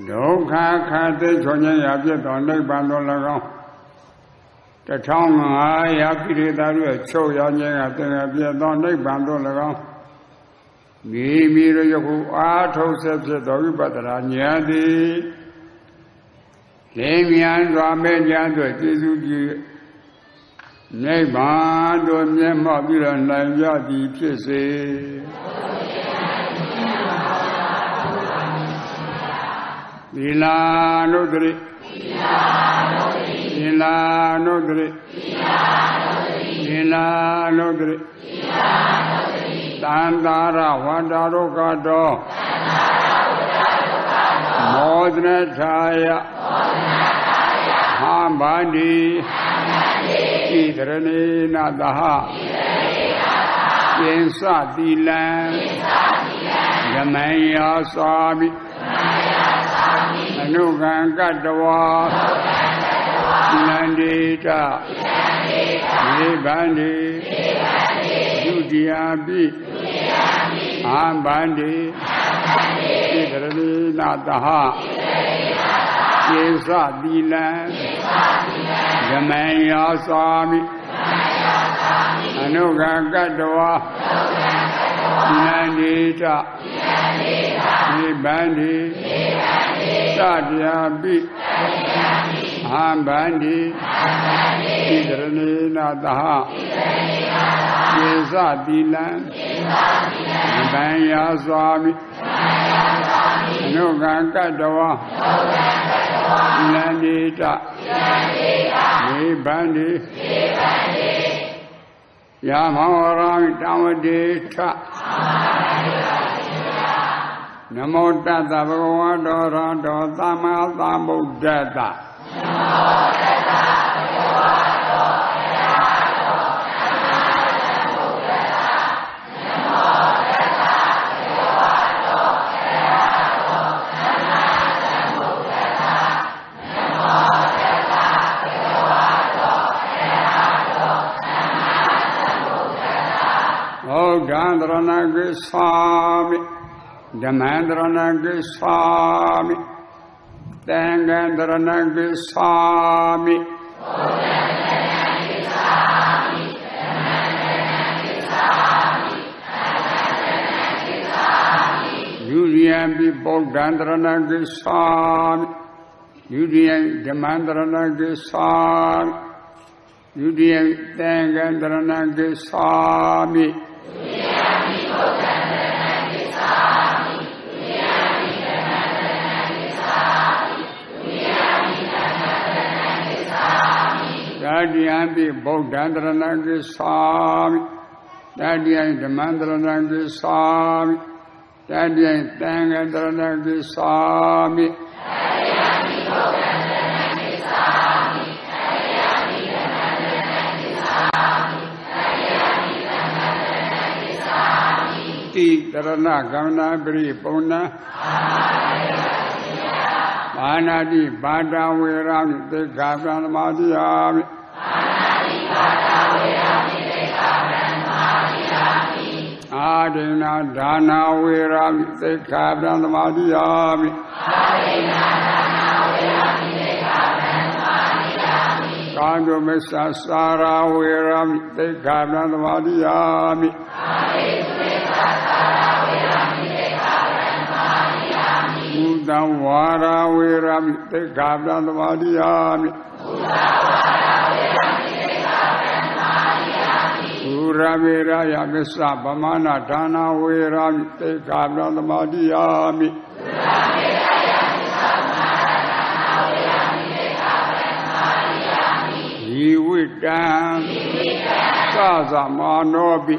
ဒုက္ခခတ်သိချုံဉ္ဇရာဖြစ်သောနိဗ္ဗာန်သို့၎င်းတ 1500ပိရိသတို့ချုပ်ရောင်းခြင်းကသင်္ကပြသောနိဗ္ဗာန်သို့၎င်းမိမိတို့ယခုအားထုတ်ဆက်ဖြစ်သောဝိပဿနာဉာဏ်သည်လင်းမြန်စွာမဲ့ဉာဏ်တို့ကျေစုပြုနိဗ္ဗာန်သို့မျက်မှောက်ပြီးတော့နိုင်ကြသည်ဖြစ်စေသီလနုတ္တိသီလနုတ္တိသီလနုတ္တိသန္တာရဝန္တာရုကတောမောဒနထာယဟာဗန္တိဣတရဏေနသဟပိစတိလံဓမ္မယသာမိအနုကံကတဝါနန္ဒေတနိဗ္ဗာန်တိဒုတိယပိအာဗန္တိဣတရဏေနသဟပိစတိလံဓမ္မယသာမိအနုကံကတဝါနန္ဒေတနိဗ္ဗာန်တိသတ္တယာပိအာဗန္တိဣတရဏေနသဟပိစတိလံဓမ္မယသာမိအနုကံကတဝါနန္ဒေတနိဗ္ဗာန်တိယမောရံတဝတိထနမောတတ္တဗုဒ္ဓဝါဒောရတောသမ္မာသမ္ဗုဒ္ဓတ္တနမောတတ္တဗုဒ္ဓဝါဒောရတောသမ္မာသမ္ဗုဒ္ဓတ္တနမောတတ္တဗုဒ္ဓဝါဒောရတောသမ္မာသမ္ဗုဒ္ဓတ္တနမောတတ္တဗုဒ္ဓဝါဒောရတောသမ္မာသမ္ဗုဒ္ဓတ္တဩဃံတရဏဂိသာမိဓမ္မံတရဏဂိသာမိသံဃံတရဏဂိသာမိယုရိယံပိဗုဒ္ဓံတရဏဂိသာမိယုရိယံဓမ္မံတရဏဂိသာမိယုရိယံသံဃံတရဏဂိသာမိတတိယံပိဗုဒ္ဓံတရဏဂိသာမိတတိယံဓမ္မံတရဏဂိသာမိတတိယံသံဃံတရဏဂိသာမိတတိယံပိဗုဒ္ဓံတရဏဂိသာမိတတိယံဓမ္မံတရဏဂိသာမိတတိယံသံဃံတရဏဂိသာမိတိတရဏဂမနာပရိပုဏ္ဏပါဏာတိပါဒဝေရမိသေခာပံသမာတိယာမိအာဒိနာဒါနာဝေရမိသေခာပံသမာတိယာမိကာန္တုမစ္ဆာစာရာဝေရမိသေခာပံသမာတိယာမိမုဒံဝါရာဝေရမိသေခာပံသမာတိယာမိသုရဝေရယမစ္ဆဗမနာဒါနာဝေရမိသေခာပံသမာတိယာမိဤဝိတံသသမနောပိ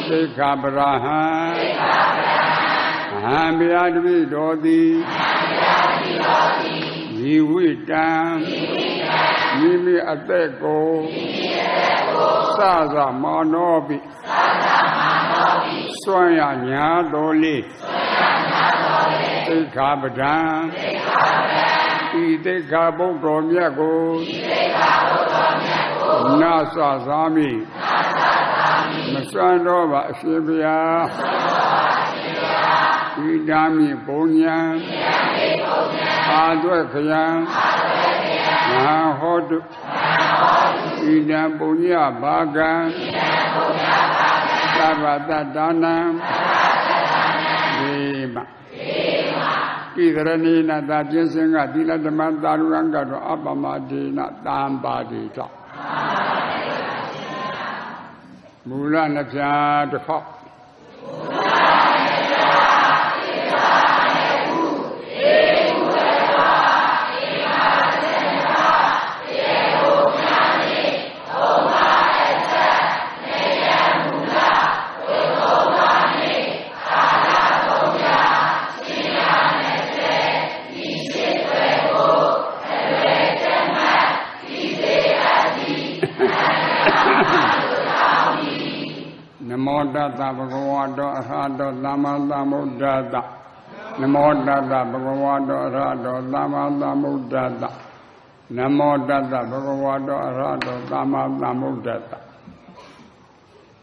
သေခာပရဟံဟံဗျာတပိတောတိဤဝိတံမိမိအသက်ကိုသသမနောပိစွန့်ရညာတော်လေးသေခာပဒံဤသေခာဘုဒ္ဓမြတ်ကိုနာသသာမိမစွန့်တော့ပါအရှင်ဘုရားဤဓမ္မိဘုံညာအာတွက်ခယံ Mahodu Idam punya bagan Sabata danam Dima Kidrani nata jinsinga Dila teman taruranga do apa madina Tanpa dita Mula napya dekok Namo Tassa Bhagavato Arahato Samma Sambuddhassa Namo Tassa Bhagavato Arahato Samma Sambuddhassa Namo Tassa Bhagavato Arahato Samma Sambuddhassa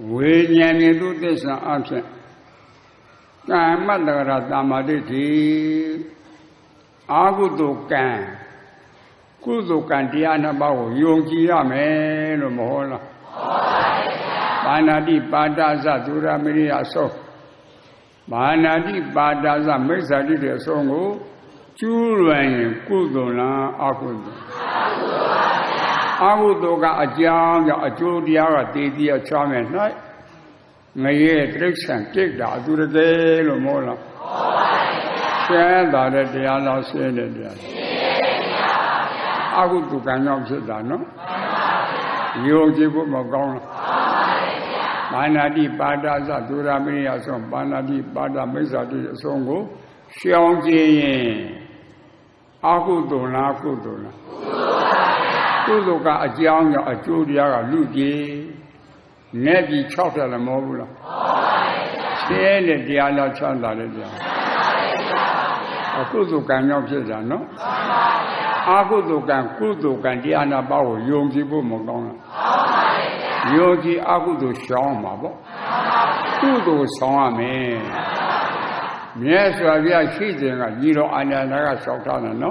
Vinyani tu Tissa Action Kamatagara Samadhi Agudukan Kudukan Dhyana Bhavu Yongji Yame Lo Mohola Manadi Padasa Dura Miriya So Manadi Padasa Mesadi de Songo Churuan Kudona Akudu Agudoga Ajang Ajudia Didia Chaman Night Maye Trixan Kikda Durade Lomola Shanda de Diala Sene Agudu Kanyam Sedano Yojibu Magona Manadi Padasa Dura Miriya So Manadi Pada Mesadi Songo Xiangjiyin Akudona Kudona Kuduka Ajang Ajudia Luji Nebi Chota la Mobula Sene Diala Chanda le Dia Akudukan Yom Sedano Akudukan Kudukan Diana Bao Yongjibu Magona Yogi Agudu Shama Kudu Same Miesavia Shidinga Yiro Ananaga Sotana no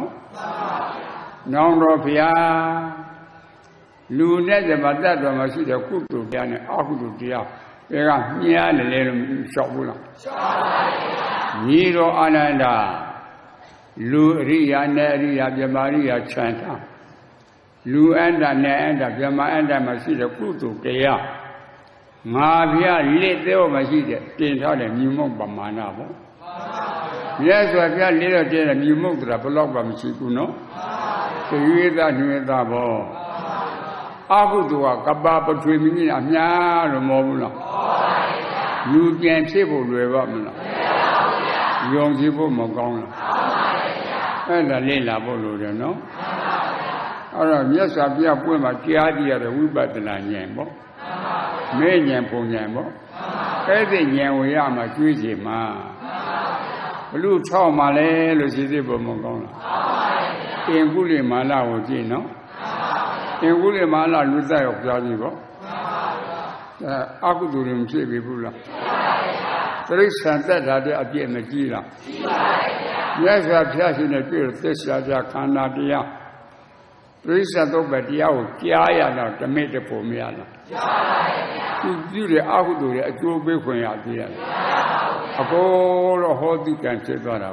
Nongropia Lune de Madame Masida Kudu Diana Agudu Dia Era Niana Lelum Shobula Yiro Ananda Lu Ria Neria Maria Chanta Lu anda ne anda Vyama anda masida Kudu Kaya Mavia lit there masida Tinta de Mumok Bamana Yes, I feel little day and Mumok Rapalog Machikuno So you that you that bo Agudua Kababa Twimini Amya Romobula You can table Revamina Young people Mogona and a Lila Bolo, no? Yes, I be a poor Machiadi at a Wibatana Yambo. May Yampo Yambo. Every Yamuyama Juicy Ma. Blue Chow Malay, Lucidibo Mogona. In Gully Mala Ojino. In Gully Mala Luza of Jadibo. Akudurim Chibula. There is Santa that appear Magila. Yes, I have in a period this Kanadia. Prisa to Badiao, Kiaya, the mate for me. You the Agudu, a two big one idea. A whole of you can say that. A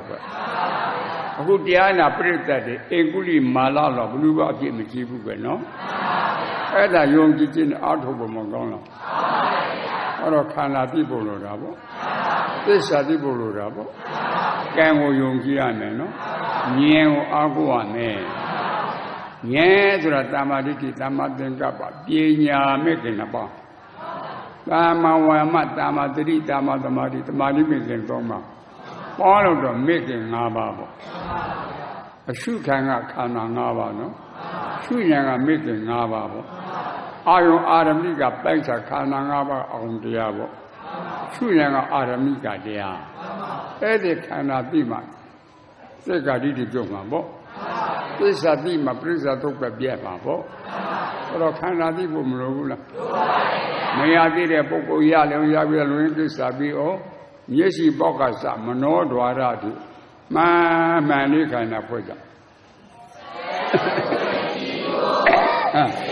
good Diana prayed that the Eguli Malala blew up in the Kibu, no? And a young kitchen out of Mogona. Or a Canadi Bolorabo. This are the Bolorabo. Camo Yongiane, no? Niemo Aguane. Yes, Ratamadi Tamadenka, Piena making about Tama Tamadri, Tamadamadi, Tamadi making Toma. All of them making Nababo. A shoe kanga kana Nava, no? Shuyanga making Nababo. Ayo Aramiga Pensa Kana Nava on Diabo. Shuyanga Aramiga Dia. Ede Kana Bima. They got it to Jomabo. This is a theme of Prisa took a beer babo. Or Canadi Bumrula. May I get a Boko Yalo Yavi Sabio? Yes, he Bocasa, Mano Duarati. Ma Manica Napoda. Oh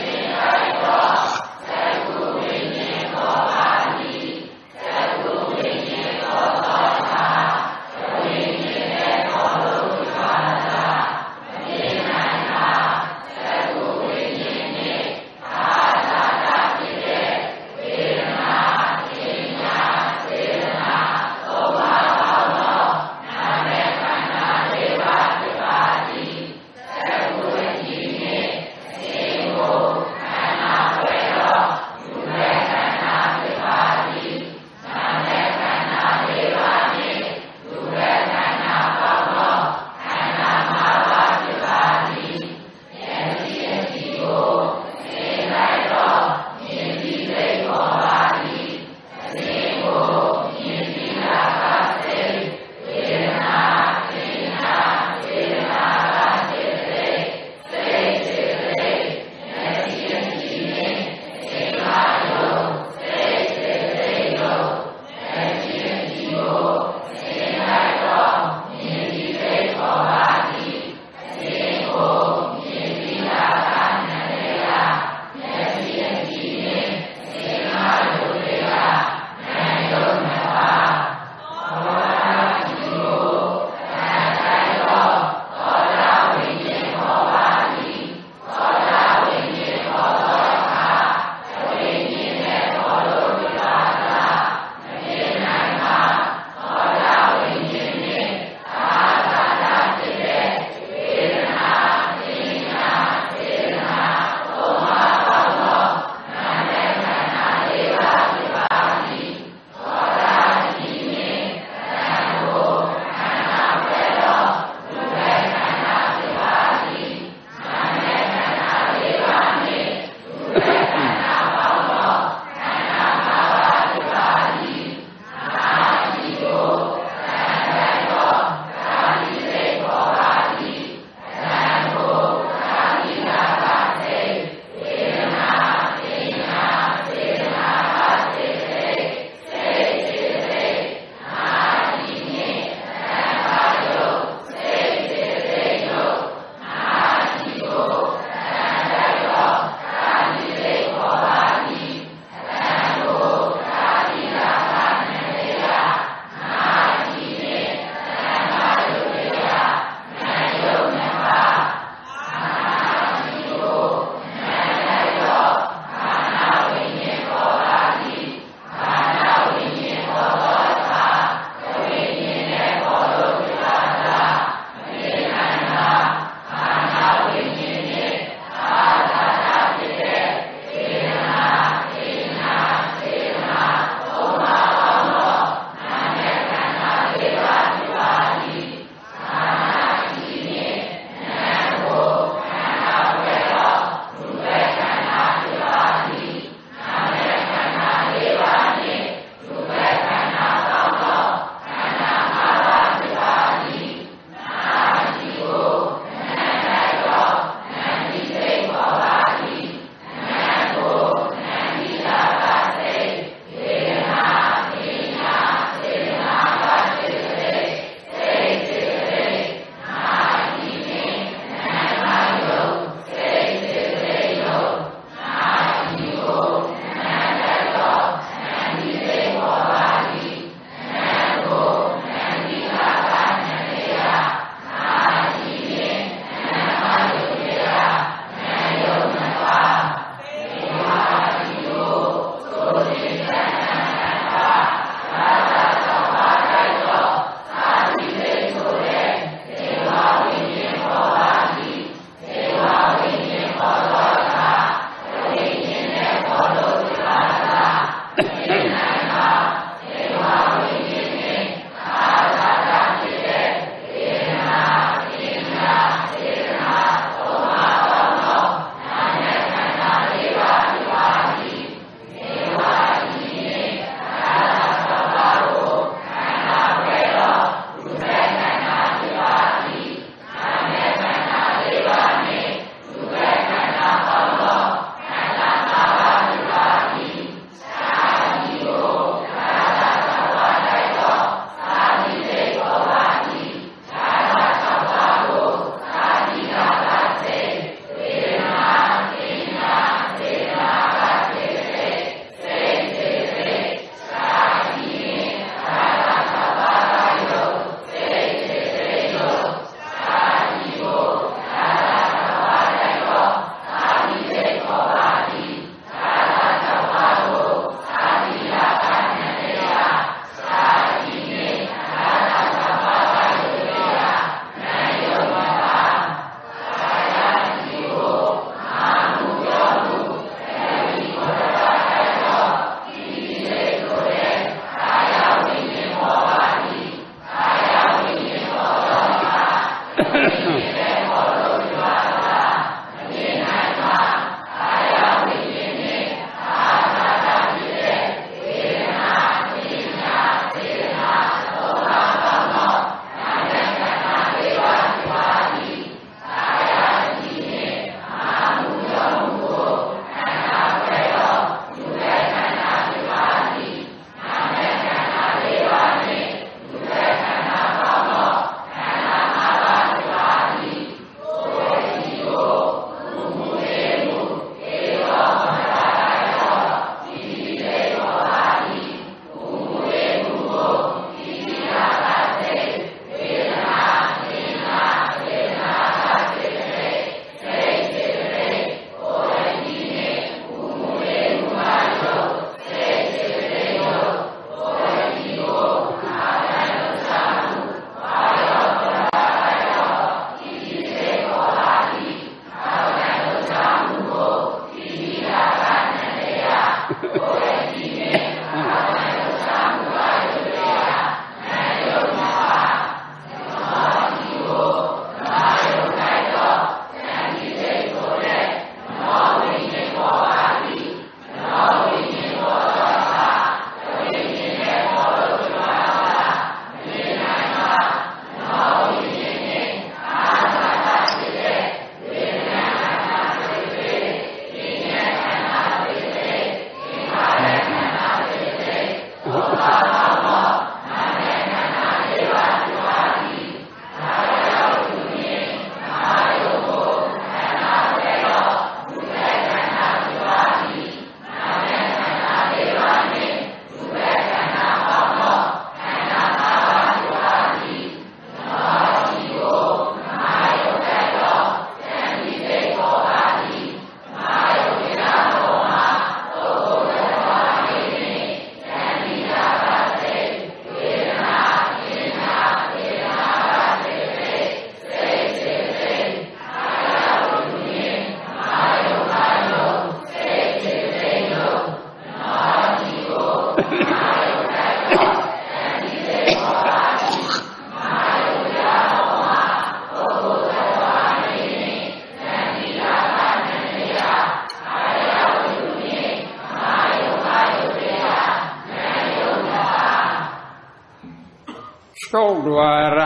သောဒွါရ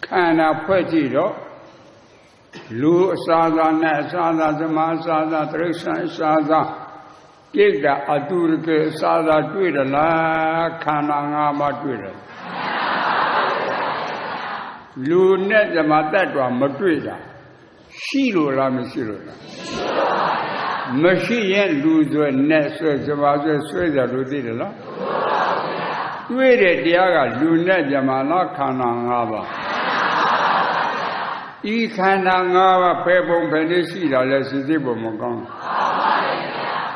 ခန္ဓာဖွဲ့ကြည့်တော့လူအစာသာနဲ့အစာသာသမာအစာသာတိရစ္ဆာန်အစာသာကိတ္တအတုရကေအစာသာတွေ့တယ်လားခန္ဓာ၅ပါးတွေ့တယ်လူနဲ့ဓမ္မတ္တဝါမတွေ့တာရှိလို့လားမရှိလို့လားမရှိရင်လူဆွဲနဲ့ဆွဲစပါးဆွဲကြလို့သိတယ်လားတွေ့တဲ့တရားကလူနဲ့ဓမ္မလားခန္ဓာ၅ပါးဤခန္ဓာ၅ပါးဖယ်ပုံဖယ်နေရှိတာလဲစိစိပုံမကောင်း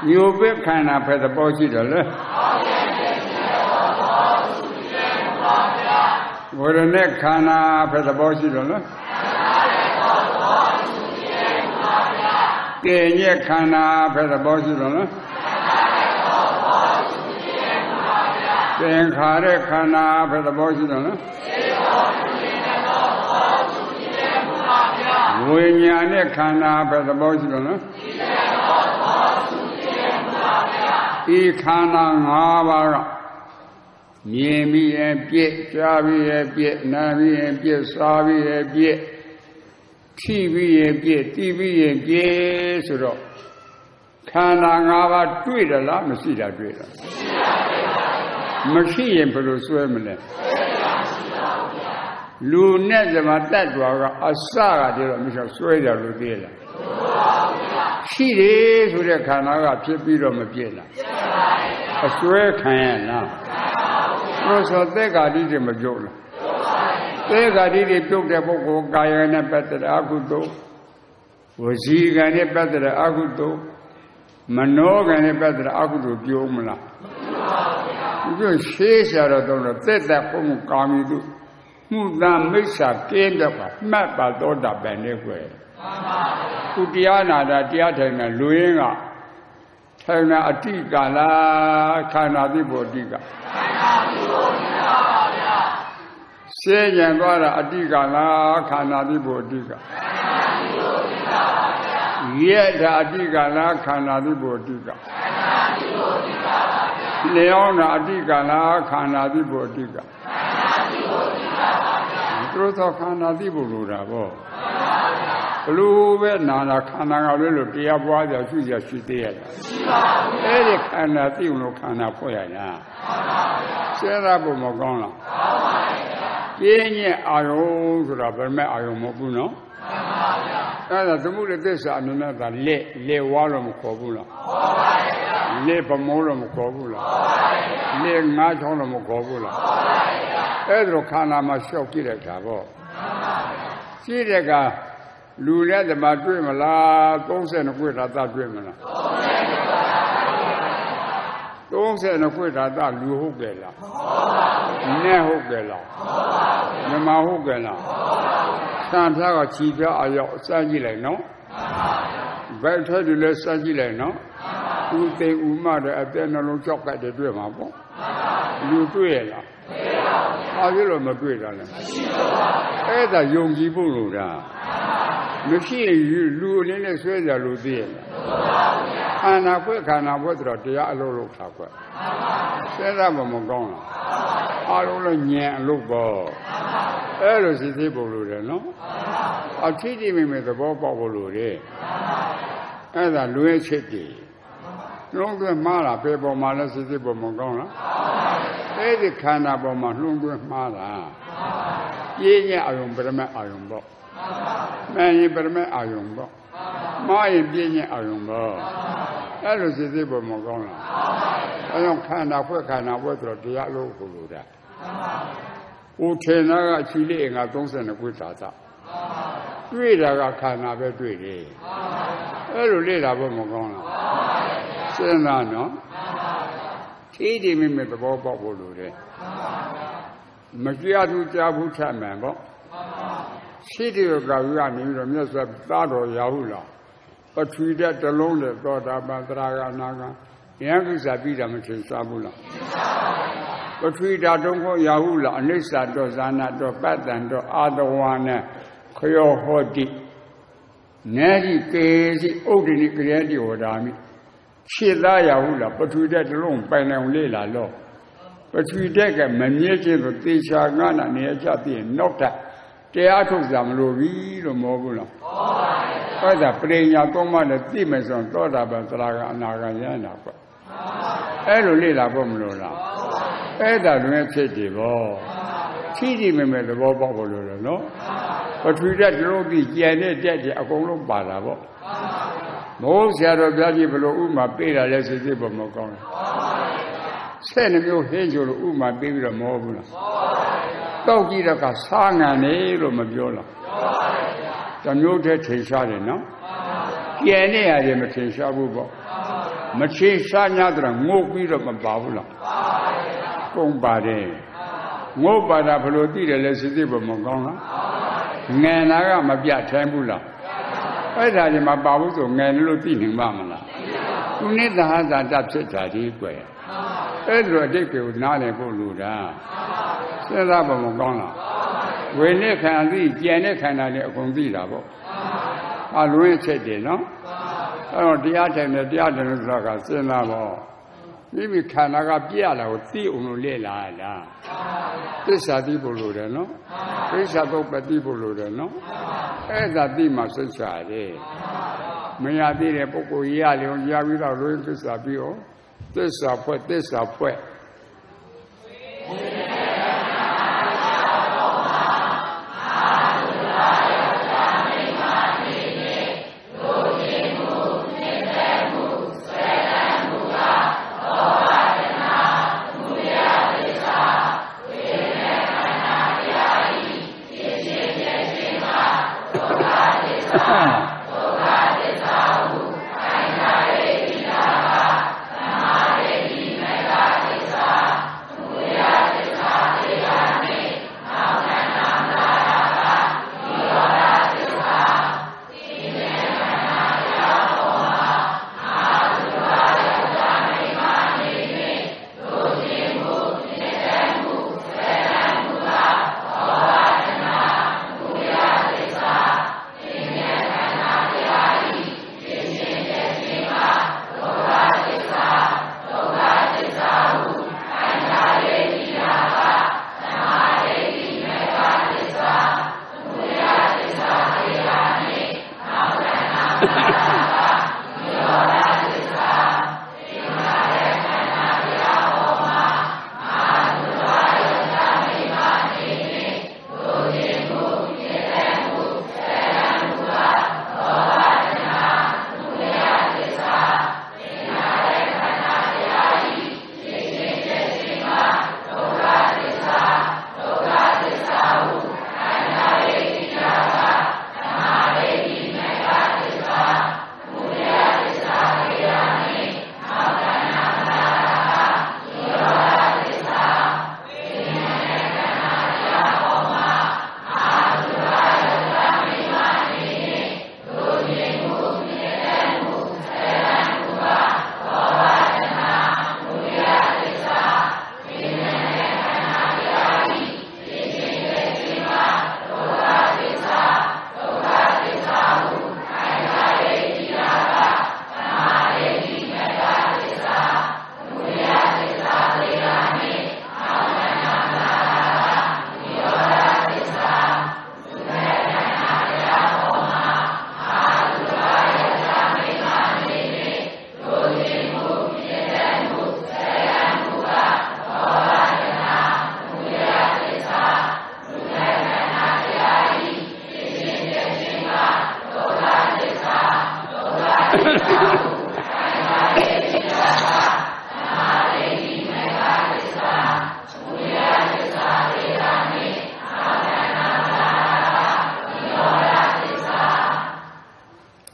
ညိုပဲခန္ဓာဖယ်သဘောရှိတယ်လေဝရณะခန္ဓာဖယ်သဘောရှိတယ်လေကဲညက်ခန္ဓာဖယ်သဘောရှိတယ်လေသင်္ခါရခန္ဓာဖယ်သဘောရှိတယ်လေဝိညာဉ်နဲ့ခန္ဓာပဲသဘောရှိတယ်နော်ဒီခန္ဓာ၅ပါးကမြင်ပြီးရင်ပြည့်ကြားပြီးရင်ပြည့်နားပြီးရင်ပြည့်စားပြီးရင်ပြည့်ထိပြီးရင်ပြည့်တီးပြီးရင်ပြည့်ဆိုတော့ခန္ဓာ၅ပါးတွေ့တယ်လားမရှိတာတွေ့တယ်မရှိရင်ဘယ်လိုဆွဲမလဲလူနဲ့ဓမ္မတ attva ကအစကတည်းကမရှိဆွဲကြလို့သိလားရှိတယ်ဆိုတဲ့ခန္ဓာကဖြစ်ပြီးတော့မပြည့်လားအဆွဲခံရလားဘုဆိုသက်္ကာတိတွေမပြုတ်လားသက်္ကာတိတွေပြုတ်တဲ့ပုဂ္ဂိုလ်ကာယနဲ့ပတ်သက်တဲ့အကုသိုလ်ဝစီကံနဲ့ပတ်သက်တဲ့အကုသိုလ်မနောကံနဲ့ပတ်သက်တဲ့အကုသိုလ်ပြုံးမလားပြုံးရှေးရှာတော့သက်သက်ဘုံကာမီတုမှုသာမိစ္ဆာကင်းတော့မှတ်ပါတော့တာပဲနဲ့ကွယ်သူတရားနာတာတရားထိုင်တာလူရင်းကထိုင်တာအတိကလားခန္ဓာတိဘောအတိကရှင်းကြံသွားတာအတိကလားခန္ဓာတိဘောအတိကရဲ့တာအတိကလားခန္ဓာတိဘောအတိကလျောင်းတာအတိကလားခန္ဓာတိဘောအတိကသူတို့ခန္ဓာသိဖို့လိုတာပေါ့ဘလို့ပဲနာနာခန္ဓာကလည်းလို့တရားပွားကြရှိကြရှိသေးရတာအဲ့ဒီခန္ဓာသိလို့ခန္ဓာဖွဲ့ရတာစေရဖို့မကောင်းလားပြင်းညက်အာယုံဆိုတာဗမဲ့အာယုံမဟုတ်ဘူးနော်အဲ့ဒါသမုဒိသစ္စာအနေနဲ့ကလက်ဝါလို့မခေါ်ဘူးလားလက်ပမောလို့မခေါ်ဘူးလားလက်ငါးချောင်းလို့မခေါ်ဘူးလားအဲ့ဒါခန္ဓာမှာလျှောက်ကြည့်လိုက်တာပေါ့ကြည့်တဲ့ကလူနဲ့ဓမ္မတွေ့မလား32ခွေဓာတ်တွေ့မလား32ခွေဓာတ်လူဟုတ်ကြလားနဲ့ဟုတ်ကြလားမြမဟုတ်ကြလားသံဖြားကခြီးပြအရောက်စမ်းကြည့်လိုက်နော်ဘယ်ထက်ဒီလဲစမ်းကြည့်လိုက်နော်ဦးသိဦးမတဲ့အသက်နှလုံးကြောက်ကတည်းတွေ့မှာပေါ့လူတွေ့ရလားအားရလို့မတွေ့တာလဲအဲ့ဒါယုံကြည်ဖို့လို့တာမရှိရင်လူအနေနဲ့ဆွဲကြလို့သိရလားခန္ဓာဖွဲ့ဆိုတော့တရားအလုံးလုံးထားခွက်ဆွဲတာမကောင်းလားအားလုံးလည်းညံအလုပ်ပေါ့အဲ့လိုစိသိဖို့လို့တယ်နော်အထိတိမိမိသဘောပေါက်ဖို့လို့တယ်အဲ့ဒါလူရဲ့ချက်တည်းလုံးသွင်းမှားတာပေပေါ်မှာလည်းစိသိဖို့မကောင်းလားအဲ့ဒီခန္ဓာပေါ်မှာနှုံးသွင်းမှားတာပြင်းညအာယုံပရမတ်အာယုံပေါ့မှန်ရင်ပရမတ်အာယုံပေါ့မှားရင်ပြင်းညအာယုံပေါ့အဲ့လိုစိစိပေါ်မကောင်းလားအဲ့တော့ခန္ဓာဖွဲ့ဆိုတော့တရားအလုံးကိုလို့တာဦးထေနာကခြိလေးငါ32ခွေသာသာတွေ့တာကခန္ဓာပဲတွေ့တယ်အဲ့လိုလေ့လာဖို့မကောင်းလားစဉ်းစားနော်ထိတိမိမိသဘောပေါက်ဖို့လိုတယ်မကြွသူကြားဘူးထမှန်ပေါ့ရှိတယ်ကဝိကနေပြီးတော့မြတ်စွာသားတော်ရဟုလားပထဝီဓာတ်တစ်လုံးနဲ့သောတာပန်သရဂနာကယံကိစ္စပြီးတာမထင်ရှားဘူးလားပထဝီဓာတ်တုံးကိုရဟုလားအနိစ္စတော့ဇာနာတော့ပတ္တန်တော့အာတဝါနဲ့ခယောဟောတိနေတိကေစီဥဒ္ဒိနိကရေတိဟောတာမိရှင်းသားရဟုလားပထဝီဓာတ်တစ်လုံးပိုင်နိုင်လေလာလို့ ပထဝီဓာတ်ကမမြဲခြင်းကိုသေချာငါနာနေရကြပြီးနောက်ထပ်တရားထုတ်ကြမလို့ဘူးလို့မဟုတ်ဘူးလားဟုတ်ပါဘူးအဲ့ဒါပရိညာသုံးပါးနဲ့သိမယ်ဆိုတော့သောတာပန်သရဂံအနာဂံရဟန္တာပေါ့အဲ့လိုလေ့လာဖို့မလို့လားအဲ့ဒါတွင်ဖြစ်တယ်ပေါ့ဖြည်းဖြည်းမဲ့သဘောပေါက်ဖို့လို့နော်ပထဝီဓာတ်လုံးပြီးကြံတဲ့တက်တဲ့အကုန်လုံးပါတာပေါ့မိုးဆရာတော်ဘုရားကြီးဘလို့ဥမာပေးတာလဲစစ်စစ်ပေါ်မကောင်းဘူးဆက်နှမျိုးဟင်းချိုလို့ဥမာပေးပြီးတော့မဟုတ်ဘူးလားတောက်ကြည့်တော့ကစားငံနေလို့မပြောလားတမျိုးတည်းထင်ရှားတယ်နော်ကြံတဲ့ရတယ်မထင်ရှားဘူးပေါ့မထင်ရှား냐တော့ငုတ်ပြီးတော့မပါဘူးလားကုန်ပါတယ်ငုတ်ပါတာဘလို့သိတယ်လဲစစ်စစ်ပေါ်မကောင်းလားငံနာကမပြထိုင်ဘူးလားအဲ့ဒါကြီးမပါဘူးဆိုငံလို့သိနိုင်ပါမလားသူနဲ့သဟဇာတဖြစ်တာဒီကွယ်အဲ့လိုအတိတ်ကိုနားလည်ဖို့လိုတာစဉ်းစားဖို့မကောင်းလားဝိနည်းခန္ဓာသိကြံတဲ့ခန္ဓာနဲ့အကုန်သိတာပေါ့အလွင်းချက်တယ်နော်အဲ့တော့တရားထိုင်တယ်တရားတယ်လို့ဆိုတာကစဉ်းစားပေါ့မိခန္ဓာကပြက်လာကိုသိအောင်လို့လေ့လာတာသစ္စာသိဖို့လိုတယ်နော်သစ္စာတော့ပတိဖို့လိုတယ်နော်အဲ့ဒါသိမှသစ္စာတယ်မရသေးတဲ့ပုဂ္ဂိုလ်ရလျော်ရပြီးတော့လို့သစ္စာပြီးအောင်သစ္စာဖွဲ့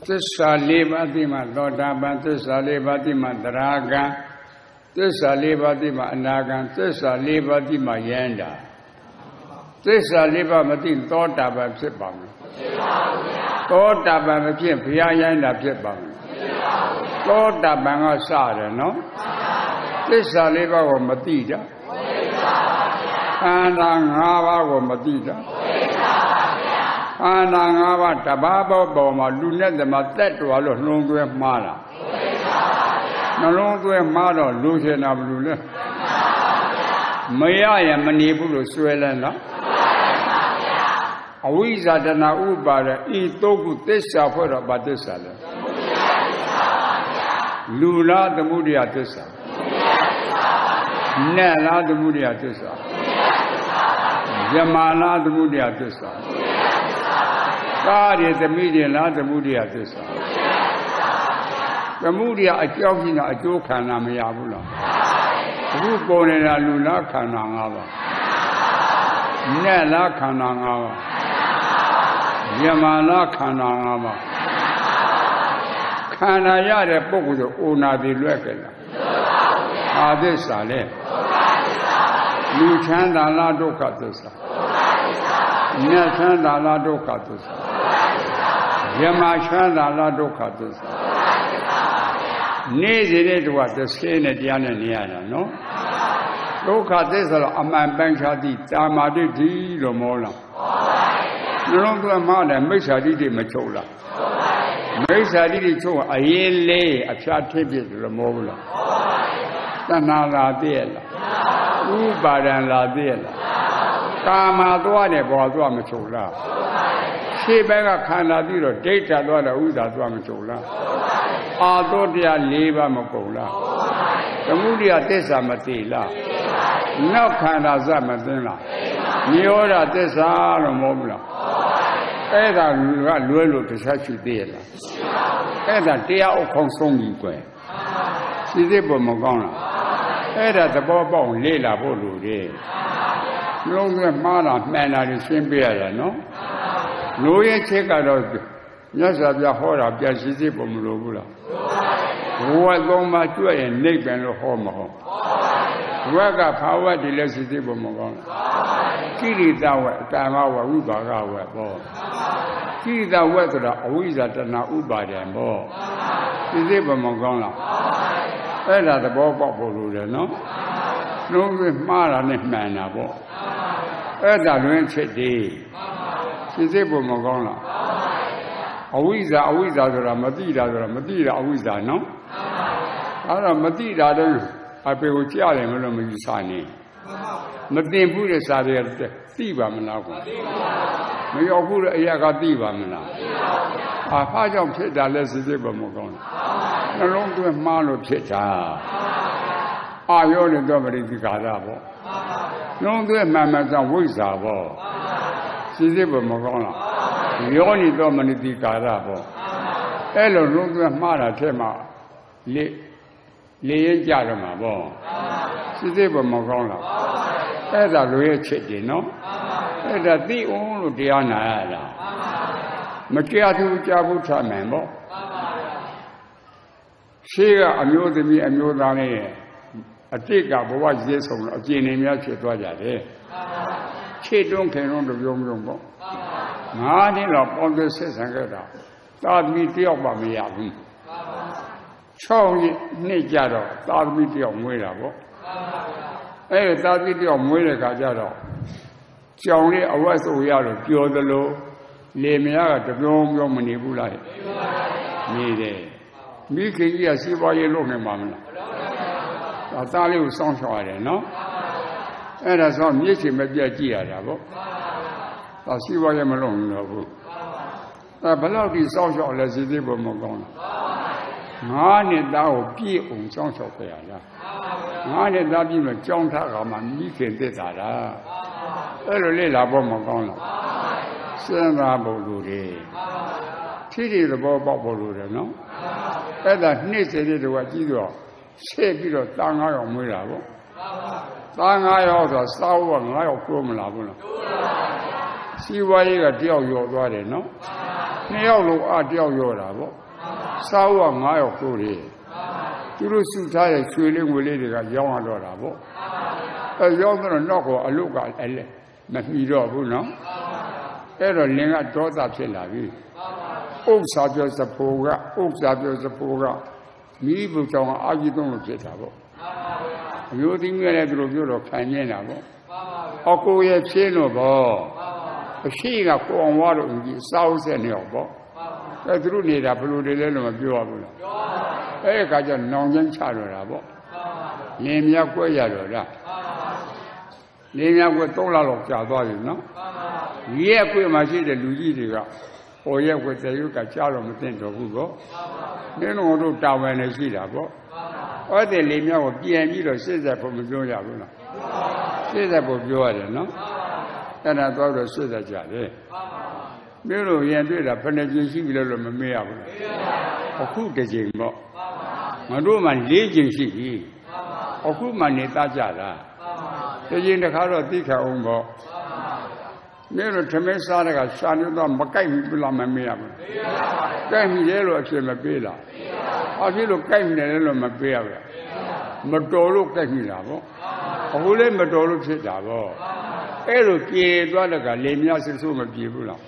သစ္စာလေးပါးသိမှသောတာပန်သစ္စာလေးပါးသိမှသရဂံသစ္စာလေးပါးသိမှအနာဂံသစ္စာလေးပါးသိမှယန္တာသစ္စာလေးပါးမသိသောတာပန်ဖြစ်ပါမလားဖြစ်ပါဘူးဗျာသောတာပန်မဖြစ်ဘုရားယန္တာဖြစ်ပါမလားဖြစ်ပါဘူးဗျာသောတာပန်ကစတယ်နော်သစ္စာလေးပါးကိုမသိတာသိပါပါဗျာခန္ဓာ၅ပါးကိုမသိတာသိပါပါဗျာခန္ဓာ၅ပါးတဘာပေါ်မှာလူနဲ့တမတက်တော်လို့နှလုံးသွဲမှားတာသိပါပါဗျာနှလုံးသွဲမှားတော့လူချင်တာဘယ်လိုလဲ Maya Manibu Swelana Awiza Dana Ubara E Togu Tessa for a Badesala Lula the Mudia Tessa Nella the Mudia Tessa Yamana the Mudia Tessa God is the media, not the Mudia Tessa. The Mudia a joking a joke and Amiabula. Who go in a Luna Kananga? Nella Kananga. Yamana Kananga. Kanaya the book of Una de Luekela. Adesale. Luchanda la Docatesa. Nashanda la Docatesa. Yamashanda la Docatesa. Needed what the skin at Yana Niana, no? Look at this, a man banshadi, Tamadi, Romola. No longer mother, Meshadi Machola. Meshadi to a yele, a chat tibet, Romola. Tanala Dela. Ubadan La Dela. Kama Duane Bodua Machola. She bega Canadiro, data Dora Uda Machola. Adodia Leva Macola. The Mudia Tessa Matila. No Canada Matilla. Niora Tessa Mobla. Eda Luelo to such a deal. Eda Dia o Consongue. Sidibo Mogona. Eda the Bobo Lela Bolu. Longer Mana Mana is Simbia, no? No, you check out. Yes, I have heard of Jessica Murula. Who are going to do a name and home. Work up power, the less it is Mogon. Kill it out, time our Uba. Kill it out whether always at an Uba and more. Is it Mogona? And at the Bobo, no? No, with Mara and Manabo. And I went to day. Is it Mogona? Awiza, Madira, Awiza, no? Ara Madira, I pay with Yale, Musani. Madame Buddha Sadia, Diva Manako. May your Buddha Yaga Diva Mana. I find out that less is ever Mogon. No longer Malo Cheta. I only governed the Gadabo. No longer Mammas and Wizabo. She's ever Mogona. The only dominant di Carabo. Elo Lunga Mara Tema Le Jarama Bo. Sidibo Mogona. Eda Louis Chitty, no? Eda the only Diana. Machiatu Jabuta Mambo. Shiga amused me and you down here. A take up what this on a Genemia Chitwaja. Chidon came on the Yombo. Mani on the Sesangada. Thought me the Obama. Chow Nijado, thought me the Omwilabo. Eh, thought me the Omwilagajado. Johnny, a west of Yaro, Piodalo, Lemia, the Grom Manibula. Me, Miki, yes, see why you look at Mamma. I thought it was sunshine, no? And I saw Miki, maybe a Gia. I see why I'm alone. But now these social as it is Mogona. Mani thou be on social fair. Mani that even John Tagaman, you can do that. Early labo Mogona. Sena Bolure. Titty the Bobo, no? And that needed what you do. Say, you know, Tanga or Mulavo. Tanga also sour and I of Cromulabuna. See why you got deal your body, no? Neolo are deal your lavo. Sour and I of Crowley. You do so tired, swilling with lady got young lavo. A younger knock or a look at Elle, Mafido, no? Error Linga daughter Telavi. Oh, such as the program, oh, such as the program. Me, but I don't get abo. You think we have to do a canyon abo? Or go a chain of all. A sheen of corn water in the south and your I drew need a blue little of you. I got a non young child abo. Name Yakoya. နေများကွယ်3လလောက်ကြာသွားပြီနော်ရက်ကွယ်မှာရှိတဲ့လူကြီးတွေကဟိုရက်ကွယ်တရွက်ကကြားလို့မသိတော့ဘူးပေါ့နင်းတော်တို့တာဝန်နဲ့ရှိတာပေါ့အဲ့ဒီလေမြောက်ကိုပြန်ပြီးတော့80ဖို့မပြောရဘူးလား80ဖို့ပြောရတယ်နော်အဲ့ဒါတော့80ကြတယ်မြို့လိုရင်တွေ့တာဘယ်နှကြိမ်ရှိပြီလို့မမေ့ရဘူးလားအခုတစ်ကြိမ်ပေါ့ငါတို့မှ4ကြိမ်ရှိပြီအခုမှနေသားကြတာတစ်ကြိမ်တစ်ခါတော့သိခအောင်ပေါ့မြို့လိုထမင်းစားတဲ့ကရှာနေတော့မကြိုက်ဘူးလားမမေ့ရဘူးကြိုက်ပြီလေလို့အဖြစ်မပေးလားအဖြစ်လို့ကြိုက်နေတယ်လို့မပေးရဘူးမတော်လို့ကြိုက်ပြီလားပေါ့အခုလည်းမတော်လို့ဖြစ်တာပေါ့အဲ့လိုပြေသွားတဲ့ကလေမြစိတ်ဆိုးမပြေဘူးလား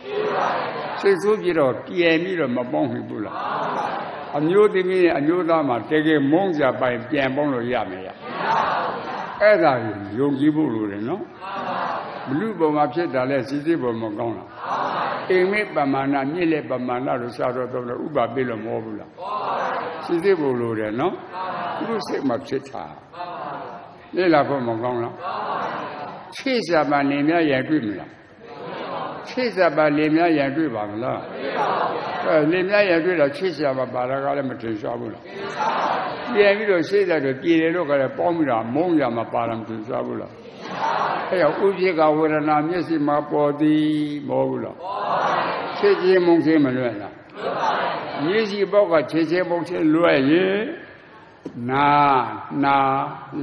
စိတ်ဆိုးပြေတော့ပြေပြီးတော့မပေါင်းဘူးလားအမျိုးသမီးနဲ့အမျိုးသားမှာတကယ်မုန်းကြပိုင်ပြန်ပေါင်းလို့ရမယ်ရအဲ့ဒါကိုယုံကြည်ဖို့လိုတယ်နော်ဘလူပေါ်မှာဖြစ်တာလဲစီစစ်ပေါ်မကောင်းလားအိမ်မေပမာဏမြင့်လက်ပမာဏလို့ရှာတော့တော့ဥပပေးလို့မဟုတ်ဘူးလားစီစစ်ဖို့လိုတယ်နော်သူစိတ်မှာဖြစ်တာလေ့လာဖို့မကောင်းလားခြေစပါနေများရတွေ့မလားခြေစပါလေများရတွေ့ပါမလားလေများရတွေ့တော့ခြေစပါပါတာကလည်းမထင်ရှားဘူးလားပြန်ပြီးတော့ခြေစတော့ပြည်တယ်လို့ကလည်းပေါင်းပြီးတော့မုံရမှာပါတာမထင်ရှားဘူးလားအဲ့တော့ဥပိ္ပကဝေဒနာမျက်စိမှာပေါ်သည်မဟုတ်ဘူးလားခြေချင်းမုံချင်းမလွဲ့လားမျက်စိပေါက်ကခြေချင်းမုံချင်းလွဲ့ရင်နာ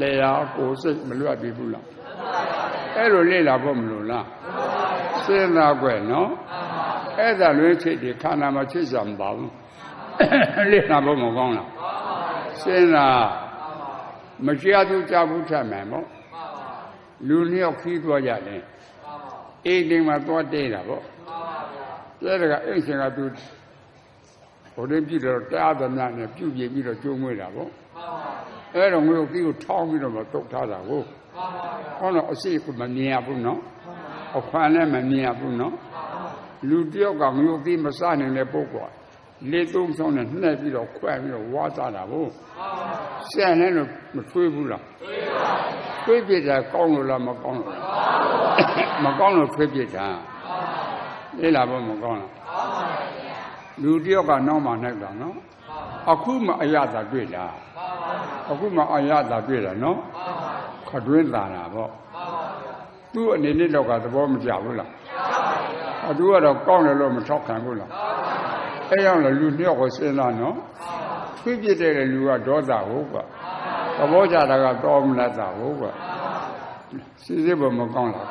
လျာကိုယ်စိတ်မလွဲ့ပြီဘူးလားအဲ့လိုလေ့လာဖို့မလို့လားစဉ်းစားကြွယ်နော်အဲ့ဒါလွင်ချိတ်ဒီခန္ဓာမှာချိတ်စားမပါဘူးလေ့လာဖို့မကောင်းလားစဉ်းစားမကြားသူကြားဘူးထမယ်ပေါ့လူနှစ်ယောက်ခီးသွားကြတယ်အိမ်တိုင်းမှာသွားတဲတာပေါ့တဲတကအိမ်ရှင်ကသူဟိုတည်းပြည့်တော့တရားသမားနဲ့ပြုတ်ပြပြီးတော့ကျိုးမွေးတာပေါ့အဲ့တော့ငွေကိုထောင်းပြီးတော့တုတ်ထားတာကိုဟောတော့အစိတ်ကမမြင်ရဘူးနော်အခွန်လည်းမမြင်ရဘူးနော်လူတယောက်ကငွေကိုမစားနိုင်တဲ့ပုဂ္ဂိုလ်လေသုံးဆောင်နဲ့နှက်ပြီးတော့ခွဲပြီးတော့ဝါစားတာကိုဆန်လည်းမထွေးဘူးလားထွေးပြတာကောင်းလို့လားမကောင်းလို့မကောင်းလို့ထွေးပြတာလေ့လာဖို့မကောင်းလားလူတယောက်ကနောက်မှနိုင်တာနော်အခုမှအရသာတွေ့တာအခုမှအရသာတွေ့တာနော်ခတွင်းသာတာပေါ့သူ့အနေနဲ့တော့ကသဘောမကျဘူးလားသူကတော့ကောင်းတယ်လို့မထောက်ခံဘူးလားအဲ့ကြောင့်လည်းလူနှစ်ယောက်ကိုစဉ်းစားနော်ထွေးပြတဲ့လူကဒေါသဟုတ်ကသဘောကျတာကတော့မလားတာဟုတ်ကစစ်စစ်ပေါ်မကောင်းလား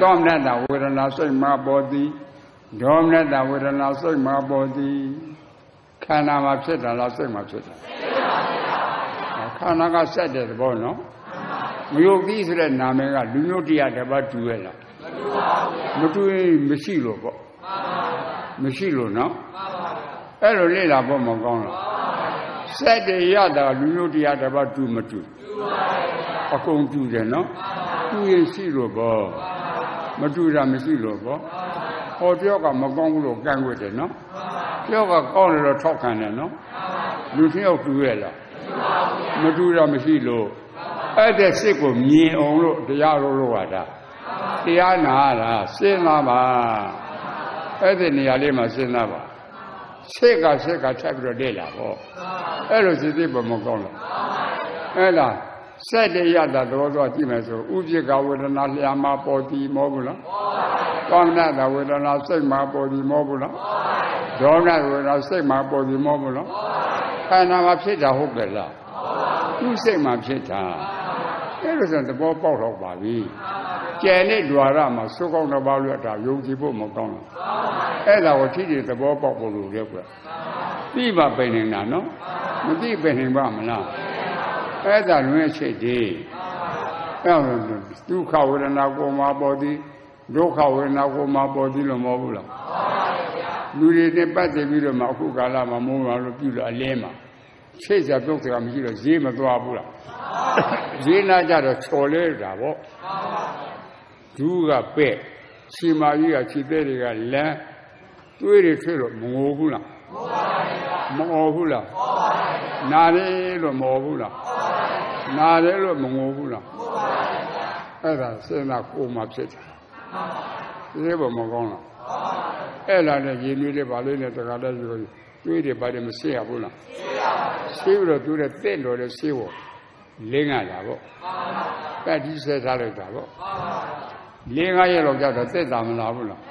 တောမနတဝေဒနာစိတ်မှာပေါ်သည်ဒေါမနတဝေဒနာစိတ်မှာပေါ်သည်ခန္ဓာမှာဖြစ်တာလားစိတ်မှာဖြစ်တာခန္ဓာကဆက်တဲ့သဘောနော်မယုတ်သည်ဆိုတဲ့နာမည်ကလူမျိုးတရားတစ်ပါးတူရဲ့လားမတူရင်မရှိလို့ပေါ့မရှိလို့နော်အဲ့လိုလေ့လာဖို့မကောင်းလားဆက်တဲ့ရတာလူမျိုးတရားတစ်ပါးတူမတူအကုန်တူတယ်နော်တူရင်ရှိလို့ပေါ့မတူတာမရှိလို့ပေါ့ဟောပြောကမကောင်းဘူးလို့ကန့်ကွက်တယ်နော်ပြောကကောင်းတယ်လို့ထောက်ခံတယ်နော်လူတစ်ယောက်တူရဲ့လားမတူတာမရှိလို့အဲ့တဲ့စိတ်ကိုမြင်အောင်လို့တရားလို့ရတာတရားနာတာစဉ်းစားပါအဲ့ဒီနေရာလေးမှာစဉ်းစားပါစိတ်ကထပ်ပြီးတော့လေ့လာပေါ့အဲ့လိုစိတ်ပေါ်မကောင်းလို့အဲ့ဒါစက်တရားသဘောသွားကြည့်မယ်ဆိုဥပိ္ပကဝေဒနာလျာမှာပေါ်သည်မဟုတ်ဘူးလားကောင်းတဲ့ဝေဒနာစိတ်မှာပေါ်သည်မဟုတ်ဘူးလားဒေါမနဝေဒနာစိတ်မှာပေါ်သည်မဟုတ်ဘူးလားခန္ဓာမှာဖြစ်တာဟုတ်ကဲ့လားသူ့စိတ်မှာဖြစ်တာအဲ့လိုဆိုသဘောပေါက်တော့ပါပြီကျန်တဲ့ द्वार မှာစုကောင်းတစ်ပါးလို့ဒါယုံကြည်ဖို့မကောင်းဘူးအဲ့ဒါကိုထိတိသဘောပေါက်ဖို့လိုတယ်ကွပြီးပါပြင်နေတာနော်မပြီးပြင်နိုင်ပါမလားအဲ့ဒါလွင်ချိတ်ဒီအဲ့ဒုက္ခဝေဒနာကိုမှာပေါ်သည်ဒုက္ခဝေဒနာကိုမှာပေါ်သည်လို့မဟုတ်ဘူးလားလူတွေနဲ့ပတ်သက်ပြီးတော့မှအခုကာလမှာမုန်းလာလို့ပြုလို့အလင်းမှာချိတ်စားပြုတ်စရာမရှိတော့ဈေးမသွားဘူးလားဈေးနာကြတော့ချော်လဲတာပေါ့ဒူးကပဲ့စီမာကြီးကခြေသေးတွေကလမ်းတွေးတွေထွေးလို့မငိုဘူးလားမငိုဘူးလားနာတယ်လို့မငိုဘူးလားနာတယ်လို့မငိုဘူးလား စေနာကိုမှဖြစ်တယ်ဒီဘုံမကောင်းလားအဲ့လာနဲ့ရင်းနှီးလေးပါလေးနဲ့တခါတည်းယူတွေးတယ်ပါတယ်မဆေးရဘူးလားဆေးပြီးတော့သူတဲ့တဲ့တော်တဲ့ဆေးဖို့လင်းရတာပေါ့ပတ်ဒီဆဲထားလိုက်တာပေါ့လင်း9ရက်လောက်ကြတော့သက်တာမလားဘူးလား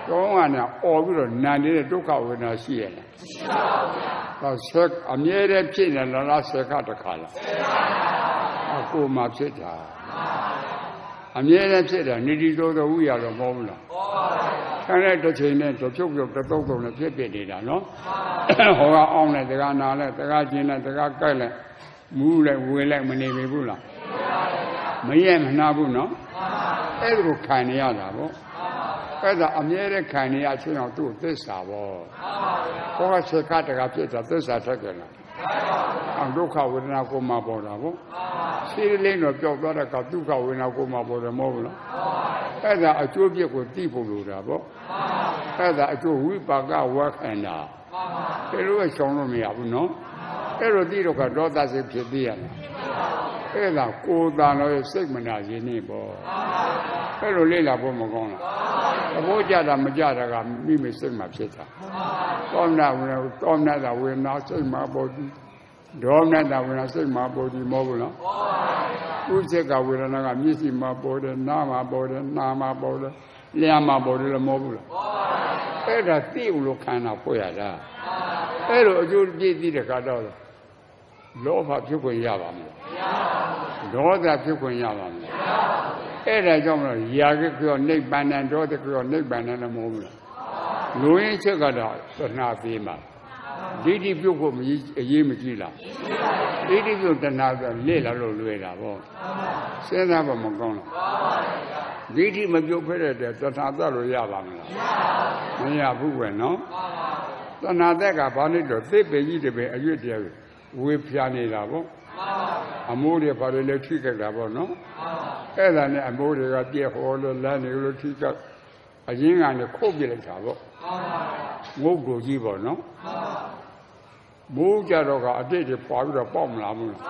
ကောင်းကနဲ့អော်ပြီးတော့နန်နေတဲ့ဒုက္ခဝေဒနာရှိရလားမရှိပါဘူးဆက်အမြဲတမ်းဖြစ်နေလားဆက်ခါတစ်ခါလားအကိုမှဖြစ်တာအမြဲတမ်းဖြစ်တာနေဒီတော်တော်ဥရတော့မဟုတ်ဘူးလားဆန်းတဲ့တစ်ချိန်နဲ့တဖြုတ်ဖြုတ်တသုတ်သုတ်နဲ့ဖြစ်နေတာနော်ဟောကအောင်နဲ့တကားနာနဲ့တကားကျင်းနဲ့တကားကြိုက်လိုက်မူးလိုက်ဝင်လိုက်မနေပြီဘူးလားမရဲ့မနာဘူးနော်အဲ့ဒါကိုခံနေရတာပေါ့အဲ့ဒါအမြဲတမ်းခံနေရချင်းအောင်သူ့သစ္စာပေါ့ဘောကချက်ခတကဖြစ်တာသစ္စာထက်ကြလားအောင်ဒုက္ခဝေဒနာကိုမှပေါ်တာပေါ့ရှိလိမ့်တော့ပျောက်သွားတဲ့ကဒုက္ခဝေဒနာကိုမှပေါ်တယ်မဟုတ်ဘူးလားအဲ့ဒါအကျိုးပြစ်ကိုသိဖို့လိုတာပေါ့အဲ့ဒါအကျိုးဝိပါကဝါခန္ဓာဒါလိုပဲရှောင်လို့မရဘူးနော်အဲ့လိုသိတော့ကဒေါသစိတ်ဖြစ်သေးရလားအဲ့ဒါကိုယ်တန်လို့စိတ်မနာရင်းနေပေါ့အဲ့လိုလေ့လာဖို့မကောင်းလားသဘောကျတာမကျတာကမိမိစိတ်မှာဖြစ်တာသောမနာဝေဒနာသောမနာတာဝေဒနာစိတ်မှာပေါ်ပြီးဒေါမနတာဝေဒနာစိတ်မှာပေါ်ပြီးမဟုတ်ဘူးလားဥစ္စေကဝေဒနာကမျက်စိမှာပေါ်တယ်နားမှာပေါ်တယ်နှာမှာပေါ်တယ်လျှာမှာပေါ်တယ်လည်းမဟုတ်ဘူးလားအဲ့ဒါသိဦးလို့ခန္ဓာဖွဲ့ရတာအဲ့လိုအကျိုးပြည့်သိတဲ့ကတော့လောဘဖြစ်ခွင့်ရပါမလားဒေါသဖြစ်ခွင့်ရပါမလားအဲ့ဒါကြောင့်မလို့ရာဂကြောနိဗ္ဗာန်ဒေါသကြောနိဗ္ဗာန်လည်းမဟုတ်ဘူးလားလူရင်းချက်ကတော့သနာသေးမှာဒိဋ္ဌိပြုတ်ဖို့အရေးမကြီးလားဒိဋ္ဌိပြုတ်တဏှာဆိုလက်လာလို့လွယ်တာပေါ့စဉ်းစားဖို့မကောင်းလားဒိဋ္ဌိမပြုတ်ဖက်တဲ့တဏှာသက်လို့ရပါမလားမရဘူးပဲနော်တဏှာသက်ကဘာလို့တော့သိပေကြီးတပင်အရွတ်တရားဝေဖျားနေတာပေါ့အမိုးတွေဘာလို့လဲထိခိုက်တာပေါ့နော်အဲ့ဒါနဲ့အမိုးတွေကပြည့်ဟောလို့လမ်းတွေလို့ထိခိုက်အရင်ကနေခုတ်ပြလိုက်တာပေါ့ငုတ်ကိုကြီးပေါ့နော်မိုးကြတော့ကအတိတ်တွေပွားပြီးတော့ပေါက်မလာဘူးလား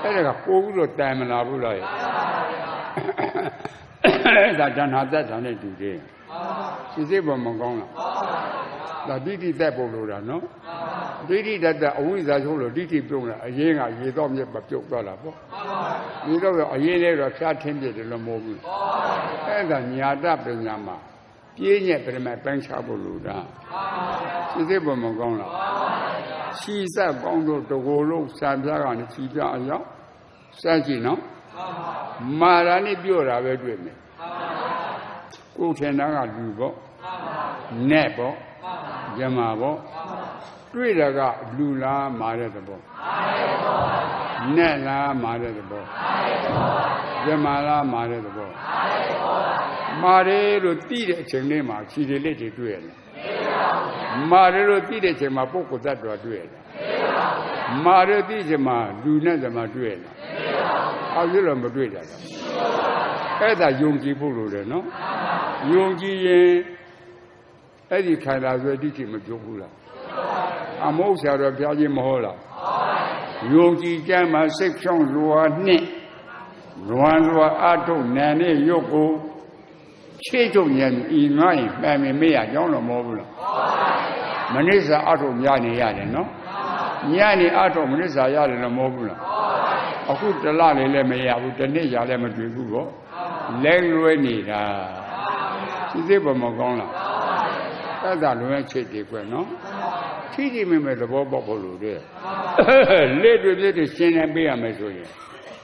အဲ့ဒါကပိုးပြီးတော့တန်မလာဘူးလားအဲ့ဒါတဏှာသက်တာနဲ့တူတယ်စိစိပေါ်မကောင်းလားဒါဒိဋ္ဌိသက်ပုံလို့တာနော်ဒိဋ္ဌိသက်တဲ့အဝိဇ္ဇာချုပ်လို့ဒိဋ္ဌိပြုံးတာအရင်ကရေတော့မြက်မပြုတ်သွားတာပေါ့ရေတော့အရင်လေးတော့ဖြားထင်းပြတယ်လို့မဟုတ်ဘူးအဲ့ဒါညာတပညာမှာပြည့်ညက်ပြမပိုင်းခြားဖို့လို့တာစိစိပေါ်မကောင်းလားခြိဆက်ကောင်းတို့တကိုယ်လုံးစံပြားကနေခြိပြအရောက်စမ်းကြည့်နော်မာရနဲ့ပြောတာပဲတွေ့မယ်ကိုယ်ထင်တာကလူပေါ့နဲ့ပေါ့ဇမာပေါ့တွေ့တာကလူလားမာတဲ့သဘောနဲ့လားမာတဲ့သဘောဇမာလားမာတဲ့သဘောမာတယ်လို့သိတဲ့အချိန်လေးမှာခြေတွေလက်တွေတွေ့ရတယ်မာတယ်လို့သိတဲ့အချိန်မှာပုဂ္ဂိုလ်သတ္တဝါတွေ့ရတယ်မာတယ်သိချိန်မှာလူနဲ့ဇမာတွေ့ရတယ်အောက်ရလို့မတွေ့တာအဲ့ဒါယုံကြည်ဖို့လိုတယ်နော်ယုံကြည်ရင်အဲ့ဒီခန္ဓာဆိုဒိဋ္ဌိမပြုတ်ဘူးလားအမဟုတ်ဆရာတော်ဘုရားကြီးမဟုတ်လားယုံကြည်ကြမှာစိတ်ဖြောင်းလွာနဲ့လွန်စွာအထုတ်နန်နဲ့ရုပ်ကိုခြေထုတ်ဉာဏ်ဤငါ့ရင်ပန်မမေ့ရကြောင်းတော့မဟုတ်ဘူးလားမနစ်စာအထုတ်များနေရတယ်နော်ညနေအထုတ်မနစ်စာရတယ်တော့မဟုတ်ဘူးလားအခုတလလေးလည်းမရဘူးတစ်နှစ်ရလည်းမတွေ့ဘူးပေါ့လဲလွဲနေတာစိစိပေါ်မကောင်းလားအဲ့ဒါလွဲချစ်တယ်ကွနော်ထိထိမိမဲ့သဘောပေါက်ဖို့လိုတယ်လက်တွေပြည့်တွေရှင်းနေပေးရမယ်ဆိုရင်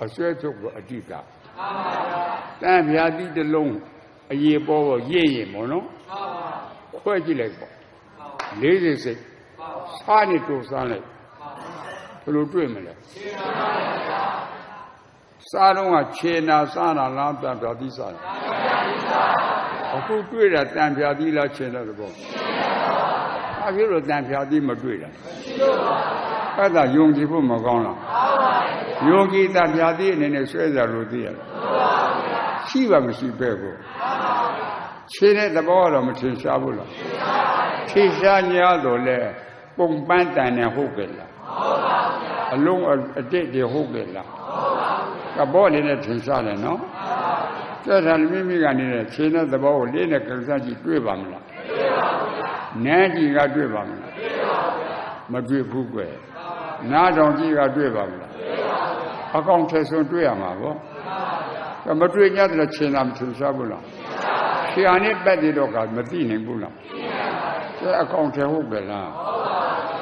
အစွဲထုတ်ကိုအတိကတန်ဖြာတိတလုံးအရေးပေါ်ကိုရင့်ရင်ပေါ့နော်ခွဲကြည့်လိုက်ပေါ့40စိတ်စားနေတူစားလိုက်ဘယ်လိုတွေ့မလဲစားတော့ကခြေနာစားတာလားတန်ဖြာတိစားတယ်အခုတွေ့တာတန်ဖြာတိလားခြေနာသဘောအဖြစ်လို့တန်ဖြာတိမတွေ့တာအဲ့ဒါယုံကြည်ဖို့မကောင်းလားယုံကြည်တန်ဖြာတိအနေနဲ့ဆွဲကြလို့သိရတယ်ရှိပါမရှိပဲကိုခြေတဲ့သဘောတော့မထင်ရှားဘူးလားထင်ရှား냐တော့လေပုံပန်းတန်နဲ့ဟုတ်ကဲ့လားအလုံးအတိတ်တွေဟုတ်ကဲ့လား ဘောနေတဲ့ထင်ရှားတယ်နော်တဲ့ဒါမိမိကနေတဲ့ခြေနဲ့သဘောကိုလေးနဲ့ကစားကြည့်တွေ့ပါမလားတွေ့ပါဘူးဗျာနန်းကြီးကတွေ့ပါမလားတွေ့ပါဘူးဗျာမတွေ့ဘူးကွယ်နားတော်ကြီးကတွေ့ပါမလားတွေ့ပါဘူးဗျာအကောင်ထဲဆုံးတွေ့ရမှာပေါ့မတွေ့ကြတဲ့ခြေနာမထင်ရှားဘူးလားခြေအနေပတ်တဲ့တော့ကမသိနိုင်ဘူးလားသိပါဘူးအကောင်ထဲဟုတ်ပဲလား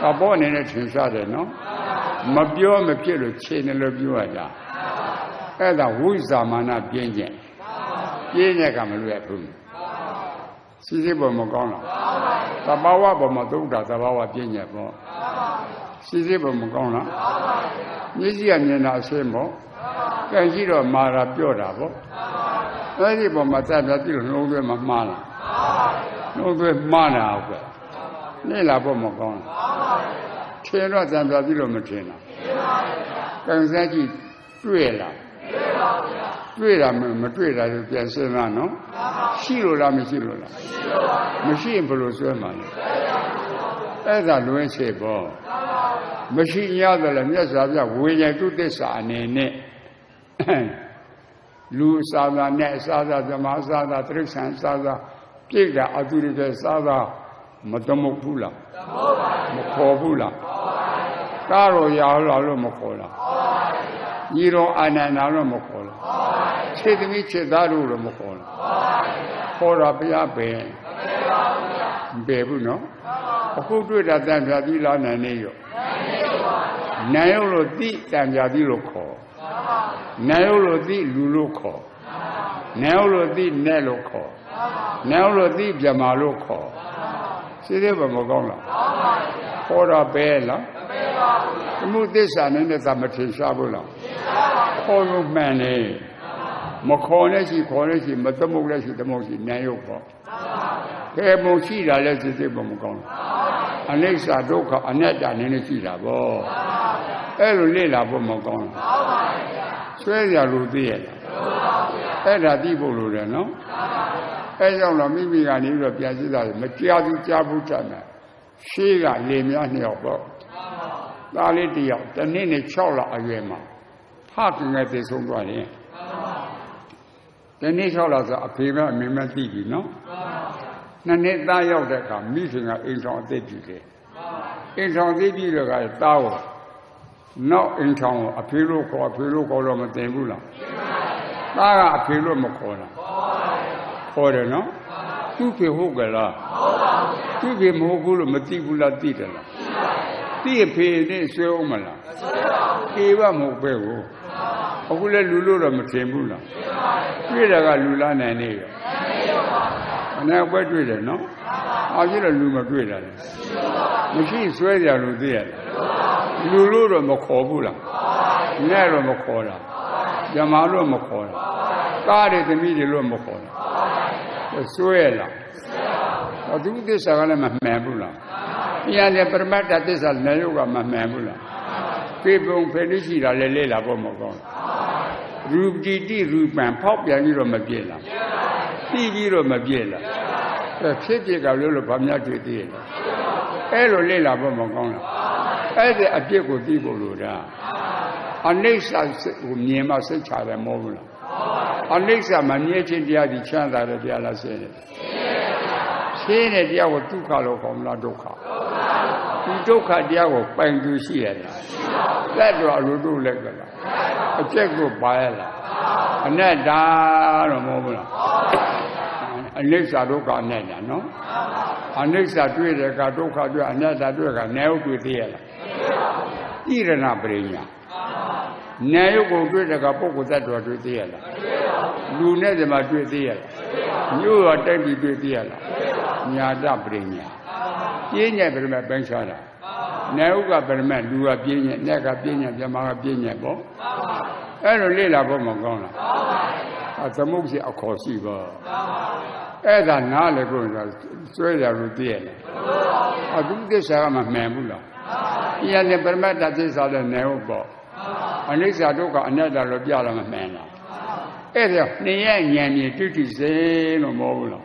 ဟုတ်ပါဘူးဘောနေတဲ့ထင်ရှားတယ်နော်မပြောမဖြစ်လို့ခြေနဲ့လို့ပြောရတာအဲ့ဒါဝိဇာမာနပြင်းကျင်ပြင်းတဲ့ကမလွယ်ဘူးစီစီပေါ်မကောင်းလားသဘာဝပေါ်မှာသုဒ္ဓသဘာဝပြင်းကျင်ပေါ့စီစီပေါ်မကောင်းလားမျက်စိကမြင်တာအရှင်းပေါ့ကံရှိတော့မာတာပြော့တာပေါ့အဲ့ဒီပေါ်မှာတက်ပြတိလို့နှုံးသွဲမှာမှားလားနှုံးသွဲမှားတာဟုတ်ကဲ့နေလာပေါ်မကောင်းလားထင်တော့တက်ပြတိလို့မထင်လားကံစားကြည့်တွေ့လားတွေ့တာမတွေ့တာလို့ပြန်စဉ်းစားနော်ရှိလို့လားမရှိလို့လားမရှိရင်ဘယ်လိုဆွဲမှာလဲအဲ့ဒါလွင်စေပေါ့မရှိရတယ်လေမြတ်စွာဘုရားဝိညာဉ်သူသစ္စာအနေနဲ့လူစာသာနဲ့အစာသာဓမ္မစာသာတိရစ္ဆာန်စာသာပြည့်တာအတူတူပဲစာသာမသမုတ်ဘူးလားမခေါ်ဘူးလားကားရောရာလို့မခေါ်လားညီတော်အာနန္ဒာလို့မခေါ်လားခြေသမီးခြေသားတို့လို့မခေါ်လားခေါ်တာဘုရားပဲမပဲဘူးနော်အခုတွေ့တာတန်ပြာသီလားနိုင်နေရောနိုင်ရုပ်လို့တိတန်ပြာသီလို့ခေါ်နိုင်ရုပ်လို့တိလူလို့ခေါ်နိုင်ရုပ်လို့တိနဲ့လို့ခေါ်နိုင်ရုပ်လို့တိပြမာလို့ခေါ်စိသေးဘာမကောင်းလားခေါ်တာပဲလားသမုသစ္စာနဲ့သာမထင်ရှားဘူးလားခေါ်လို့မှန်နေမခေါ်နဲ့ရှိခေါ်နဲ့ရှိမသမုတ်နဲ့ရှိသမုတ်ရှိနိုင်ရုပ်ပေါ့ဘယ်ပုံရှိတာလဲစိသေးဘာမကောင်းလားအနိစ္စဒုက္ခအနတ္တနည်းနည်းရှိတာပေါ့အဲ့လိုလေ့လာဖို့မကောင်းဘူးဆွဲရလို့သိရလားအဲ့ဒါသိဖို့လိုတယ်နော်အဲ့ကြောင့်တော့မိမိကနေပြီးတော့ပြန်ကြည့်တာမကြားဘူးကြားဘူးတတ်တယ်ရှေးကလေများနှစ်ယောက်ပေါ့သားလေးတစ်ယောက်တစ်နှစ်နဲ့6လအရွယ်မှာဖခင်နဲ့တည်ဆုံးသွားတယ်တစ်နှစ်6လဆိုအဖေကအမေမသိပြီနော်နှစ်နှစ်သားရောက်တဲ့အခါမိခင်ကအိမ်ဆောင်အသက်ကြီးတယ်အိမ်ဆောင်သိပြီတော့ကသားကိုနောက်အိမ်ဆောင်ကိုအဖေလို့ခေါ်တော့မတင်ဘူးလားသားကအဖေလို့မခေါ်လားခေါ်တယ်နော်သူ့ဖေဟုတ်ကြလားသူ့ဖေမဟုတ်ဘူးလို့မသိဘူးလားသိတယ်လားသိရဖေနဲ့ဆွဲအောင်မလားအေးပါမဟုတ်ပဲကိုအခုလည်းလူလို့တော့မထင်ဘူးလားတွေ့တာကလူလားနိုင်နေရောအနေပွဲတွေ့တယ်နော်အားကြီးတော့လူမတွေ့တာလေမရှိဆွဲကြလို့သိရတယ်လူလို့တော့မခေါ်ဘူးလားနဲ့တော့မခေါ်တာဇမားလို့မခေါ်တာကားတွေသမီးတွေလို့မခေါ်တာဆွဲလားအတုသစ္စာကလည်းမမှန်ဘူးလားပြန်လေပရမတ္တသစ္စာလည်းရုပ်ကမမှန်ဘူးလားပေပုံဖယ်လို့ရှိတာလည်းလေ့လာဖို့မကောင်းရူပတိရူပံဖောက်ပြန်ပြီးတော့မပြည့်လားသိပြီးတော့မပြည့်လားဖြစ်ဖြစ်ကလို့ဘာများတွေ့သေးလဲအဲ့လိုလေ့လာဖို့မကောင်းလားအဲ့ဒီအပြစ်ကိုသိဖို့လိုတာအနိစ္စကိုမြင်မှစိတ်ချတယ်မဟုတ်ဘူးလားအနိစ္စမမြဲခြင်းတရားဒီချမ်းသာတဲ့တရားလားဆင်းရဲဆင်းရဲတရားကိုဒုက္ခလို့ခေါ်မလားဒုက္ခဒီဒုက္ခတရားကိုပိုင်သူရှိရလားလက်တော်အလိုတို့လက်ကလားအကျက်ကိုပါရလားအနတ္တတော့မဟုတ်ဘူးလားအနိစ္စဒုက္ခအနတ္တနော်အနိစ္စတွေ့တဲ့ကဒုက္ခတွေ့အနတ္တတွေ့ကနေဟုတ်တွေ့သေးရလားဣရဏပရိညာနေရုပ်ကိုတွေ့တဲ့ကပုဂ္ဂိုလ်သတ္တဝါတွေ့သေးရလားလူနဲ့ဒီမှာတွေ့သေးရလားမြို့ရတိုက်ပြီးတွေ့သေးရလားညာတပရိညာပြင်းညက်ပြိမဲ့ပိုင်းခြားတာနေဥကပြိမဲ့လူကပြင်းညက်ညက်ကပြင်းညက်ပြမကပြင်းညက်ပေါ့အဲ့လိုလေ့လာဖို့မကောင်းလားသမုတ်စီအခေါ်ရှိပါအဲ့ဒါနားလေကိုဆွဲရလို့သိရလားအတုသစ္စာကမမှန်ဘူးလားပြန်လေပြိမဲ့တသစ္စာလည်းနေဥပေါ့အနိစ္စဒုက္ခအနတ္တလို့ပြလာမမှန်လားအဲ့ဒါနှင်းရဲ့ဉာဏ်မြင်တွေ့ထိစေလို့မဟုတ်ဘူးလား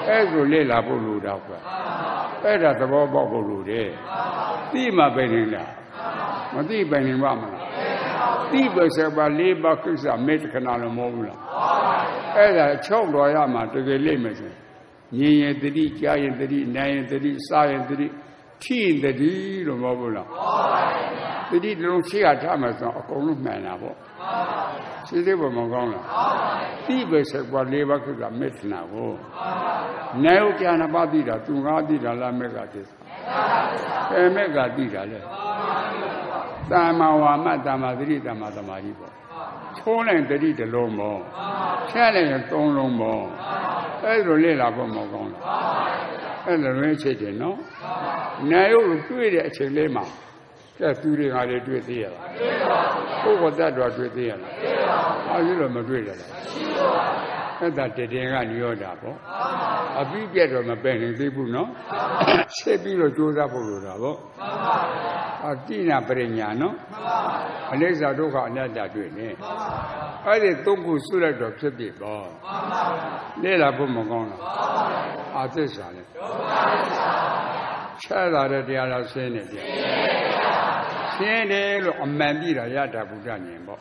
အဲ့ဒါလေ့လာဖို့လိုတာကွာအဲ့ဒါသဘောပေါက်ဖို့လိုတယ်သိမှပဲနေလားမသိပဲနေပါမလား တိပ္ပစပါ၄ပါးကိစ္စမေတ္တခဏလုံးမဟုတ်ဘူးလားအဲ့ဒါ6တော်ရမှာတကယ်လိမ့်မယ်ဆိုမြင်ရင်တတိကြားရင်တတိနားရင်တတိစားရင်တတိထိရင်တတိလို့မဟုတ်ဘူးလားတတိတလုံးရှိရထားမှဆိုအကုန်လုံးမှန်တာပေါ့ရှိသေးပေါ်မကောင်းလားတိပ္ပစပါ၄ပါးကိစ္စမေတ္တနာကိုနာယုကျနာပါတိတာသူငါတိတာလားမေကတိမေကတိတာလေသမ္မာဝါမသမ္မာသတိသမ္မာသမာဓိပေါ့ချိုးလိုက်တတိတစ်လုံးပေါ့ဖြတ်လိုက်ရင်3လုံးပေါ့အဲ့လိုလေ့လာဖို့မကောင်းလားအဲ့လိုရင်းချက်တယ်နော်နာယုတွေ့တဲ့အချိန်လေးမှာကဲသူတွေကလည်းတွေ့သေးရလားပုဂ္ဂိုလ်တ attva တွေ့သေးရလားအဲဒီလိုမတွေ့ရလားအဲ့ဒါတည်ကနိရောဓပေါ့အပြီးပြတ်တော့မပယ်နိုင်သေးဘူးနော်ဆက်ပြီးတော့ကြိုးစားဖို့လိုတာပေါ့အတိနာပရိညာနော်အနိစ္စဒုက္ခအနတ္တတွေ့နေအဲ့ဒီသုံးခုစွလိုက်တော့ဖြစ်ပြီပေါ့လေ့လာဖို့မကောင်းလားအသစ္စာလေချဲ့တာတဲ့တရားတော်ရှင်းနေတယ်ရှင်းတယ်လို့အမှန်ပြတာရတာဘုရားဉာဏ်ပေါ့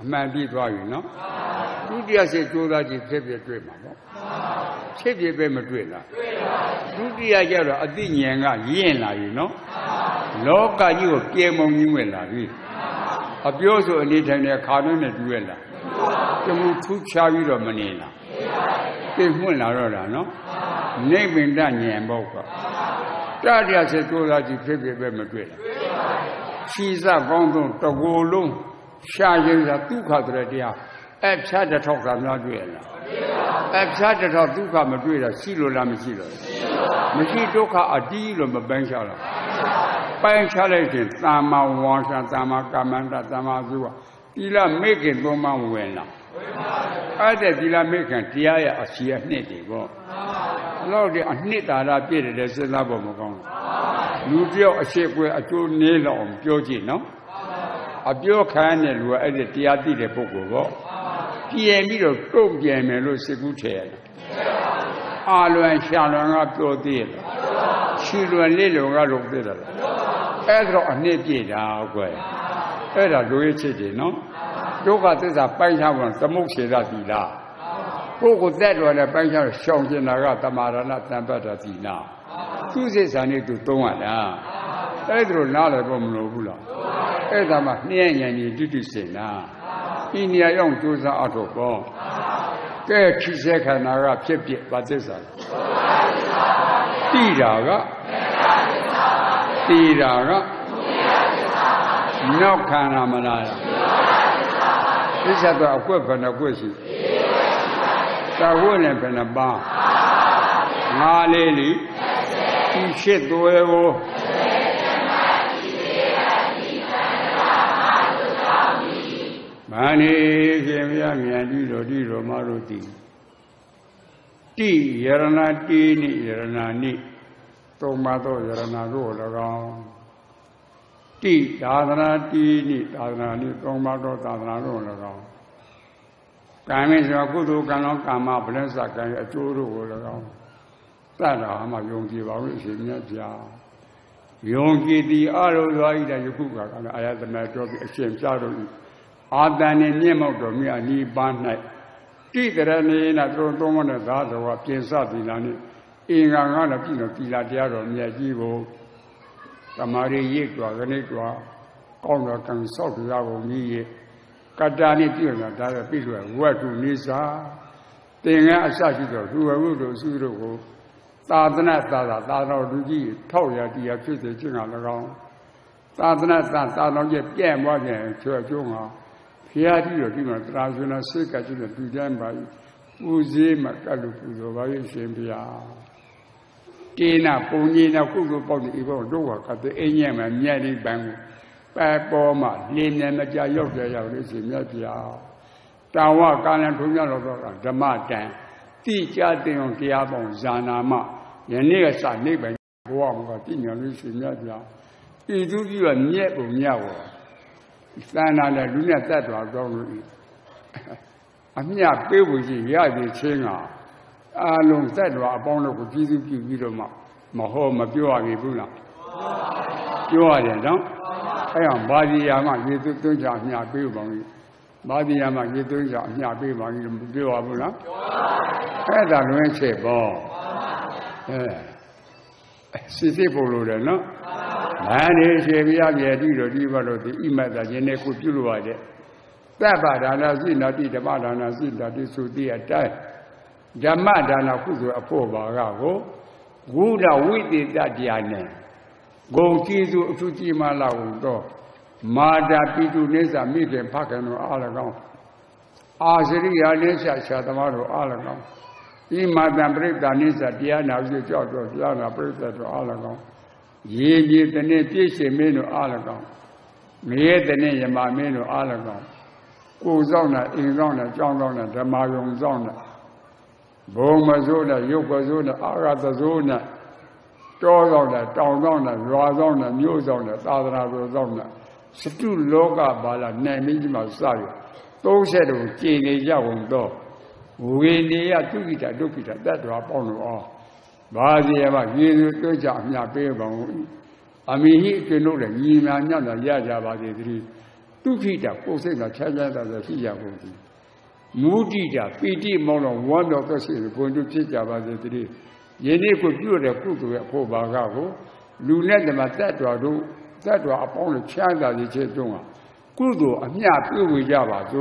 အမှန်ပြသွားပြီနော်ဒုတိယစိတ်ကြိုးစားကြည့်ဖြစ်ဖြစ်တွေ့မှာပေါ့ဖြစ်ဖြစ်ပဲမတွေ့လားဒုတိယကျတော့အသိဉာဏ်ကရင့်လာပြီနော်လောကကြီးကိုပြေမုံကြီးဝင်လာပြီအပြောဆိုအနေထိုင်တဲ့ခါတွင်းနဲ့တူရလားတမှုထူးခြားပြီးတော့မနေလားသိမှွင့်လာတော့တာနော်နိဗ္ဗာန်ဉာဏ်ပေါ့ကတတိယစိတ်ကြိုးစားကြည့်ဖြစ်ဖြစ်ပဲမတွေ့လားရှိစကောင်းဆုံးတကူလုံးရှားရင်သာဒုက္ခတဲ့တရားအဖြတ်တစ်ထောက်ကများတွေ့ရလားအဖြတ်တစ်ထောက်ဒုက္ခမတွေ့တာရှိလို့လားမရှိလို့မရှိဒုက္ခအတီးလို့မပန်းချလားပိုင်းချလိုက်ရင်သမ္မာဝါစာသမ္မာကမ္မန္တသမ္မာသုဝသီလမေခင်သုံးပါးဝင်လာအဲ့တဲ့သီလမေခင်တရားရဲ့အစီအနှစ်တွေပေါ့အဲ့တော့ဒီအနှစ်သာရပြည့်တယ်စဉ်းစားဖို့မကောင်းဘူးလူတယောက်အရှိပွဲအကျိုးနည်းလောက်ပြောကြည့်နော်အပြောခံတဲ့လူကအဲ့ဒီတရားသိတဲ့ပုဂ္ဂိုလ်ပေါ့ပြန်ပြီးတော့တုံ့ပြန်မယ်လို့စိတ်ကူးထည့်ရတယ်အာလွန်ရှာလွန်ကပြောသေးတယ်ရှီလွန်လေးလွန်ကလုပ်သေးတယ်အဲ့ဒါတော့အနှစ်ပြည့်တာကွယ်အဲ့ဒါလူရဲ့ချစ်တယ်နော်ဒုက္ခသစ္စာပိုင်းခြားဖို့သမုတ်စေရသီလကိုယ်ကိုတက်တော်နဲ့ပိုင်းခြားရှောင်ကျင်တာကတမာရဏသံပတ္တသီလသူစိတ်ဆံနေသူသုံးရတာအဲ့ဒါလို့နားလည်းတော့မလို့ဘူးလားအဲ့ဒါမှနှဲ့ဉာဏ်ကြီးတိတိစင်နာဤနေရာရောက်ကြိုးစားအထောက်ပေါ့ကဲခိစေခန္ဓာကဖြစ်ဖြစ်ဗသစ္စာတိတာကတိတာကနောက်ခန္ဓာမလားသစ္စာတော့အကွက်ဘယ်နှကွက်ရှိသဝိနဲ့ဘယ်နှပါငါလေးလီဒီရှစ်သွဲကိုမဏိရှင်မြတ်မြတ်ကြီးတို့ဒီတော်မတို့တည်တိယရဏတိနိယရဏနိသုံးပါးသောယရဏတို့၎င်းတိသာသနာတိနိသာသနာနိသုံးပါးသောသာသနာတို့၎င်းကာမေဆိုကုသိုလ်ကံလောကာမဗလစကံအကျိုးတို့ကို၎င်းတတ်တာမှယုံကြည်ပါလို့ရှင်မြတ်ဗျာယုံကြည်သည်အရုစွာဤတဲ့ယခုကအာယတမေတော်ပြီးအရှင်ပြတော်ဤအာတန်နဲ့မြင့်မောက်တော်မြတ်ဤပန်း၌တိကရဏေနသူတို့သုံးမတဲ့သာတော်ကပြင်စသီလနဲ့အင်္ဂါငါးလည်းပြည်တော်သီလတရားတော်မြတ်ကြီးကိုသမာဓိရိပ်တော်ခဏိတော်ကောင်းတော်ကံဆောက်တရားကိုမြည်ရကတ္တာနဲ့ပြည့်လာဒါပဲပြည့်လွယ်ဝတ္ထုနိစာသင်္ကန်းအစရှိသောလူဝုတို့စုတို့ကိုသာသနာသာတော်လူကြီးထောက်ရတရားဖြစ်စေခြင်းက၎င်းသာသနာသာတော်ရဲ့ပြည့်ပွားခြင်းချွတ်ကျုံးကဖျားကြည့်တော့ဒီမှာတရားဆွေးနာစိတ်ကကြည့်တဲ့သူတန်းပါပူဇေးမှာကတ်လို့ပူဇော်ပါရဲ့ရှင်ဘုရားတေနာပုံကြီးနာကုသိုလ်ပေါက်ဒီဘောတို့ကတဲ့အင်းညံ့မှာမြတ်ဒီပန်းကိုပဲပေါ်မှာလင်းနေမကြရောက်ကြရောက်လို့ရှင်မြတ်ဘုရားတာဝကာလံထုံးကြတော့ဓမ္မတန်တိကြတင်အောင်တရားပေါင်းဇာနာမယနေ့ကစနေပဲဘဝမှာတိညာလို့ရှင်မြတ်ဘုရားဤသူကြီးကမြက်ပုံမြတ်ဝသန္တာနဲ့လူနဲ့တတ်တော်ကောင်းလို့အမြတ်ပေးဖို့ရှိရည်ချင်းကအလုံးတတ်တော်အပေါင်းတို့ကိုကြည်စုပြုပြီးတော့မှမဟောမပြောရဘူးလားပြောရတယ်နော်哎呀，巴蒂亚嘛，也都讲伢背帮的，巴蒂亚嘛，也都讲伢背帮的，对吧？不啦？哎，咱们吃饱，谢谢不路人喏。俺这些比较别的地方都是一买的，现在过去路的，再把咱那是那地的，把咱那是那地土地啊摘，咱买咱那不是破包个我，我那为的大家呢，我记住出去嘛老多，马家比住那啥每天拍开那阿拉讲，阿是的呀那下他妈都阿拉讲，一马咱不是咱那啥地啊那就叫做叫那不是叫做阿拉讲。爷爷的那这些没有阿拉讲，爷的那也嘛没有阿拉讲，古上呢、印上呢、江上呢、这马用上呢，不么说呢、有个说呢、阿拉的说呢，招上呢、张上呢、软上呢、牛上呢、大的那个上呢，是都老个把了，难民嘛啥的，都是都建立下很多，为你呀都给他，那都要帮助啊。巴蒂亚嘛，耶稣都讲伢背帮我，阿弥陀佛弄的，伊嘛伢那也家巴蒂的，都可以的，过生的，天天的是样工的，目的的，背地毛了，玩到个是关注天家巴蒂的，人家过去的过度的破巴嘎个，路那的嘛再多帮了钱的这种啊，过度啊伢背回家吧就。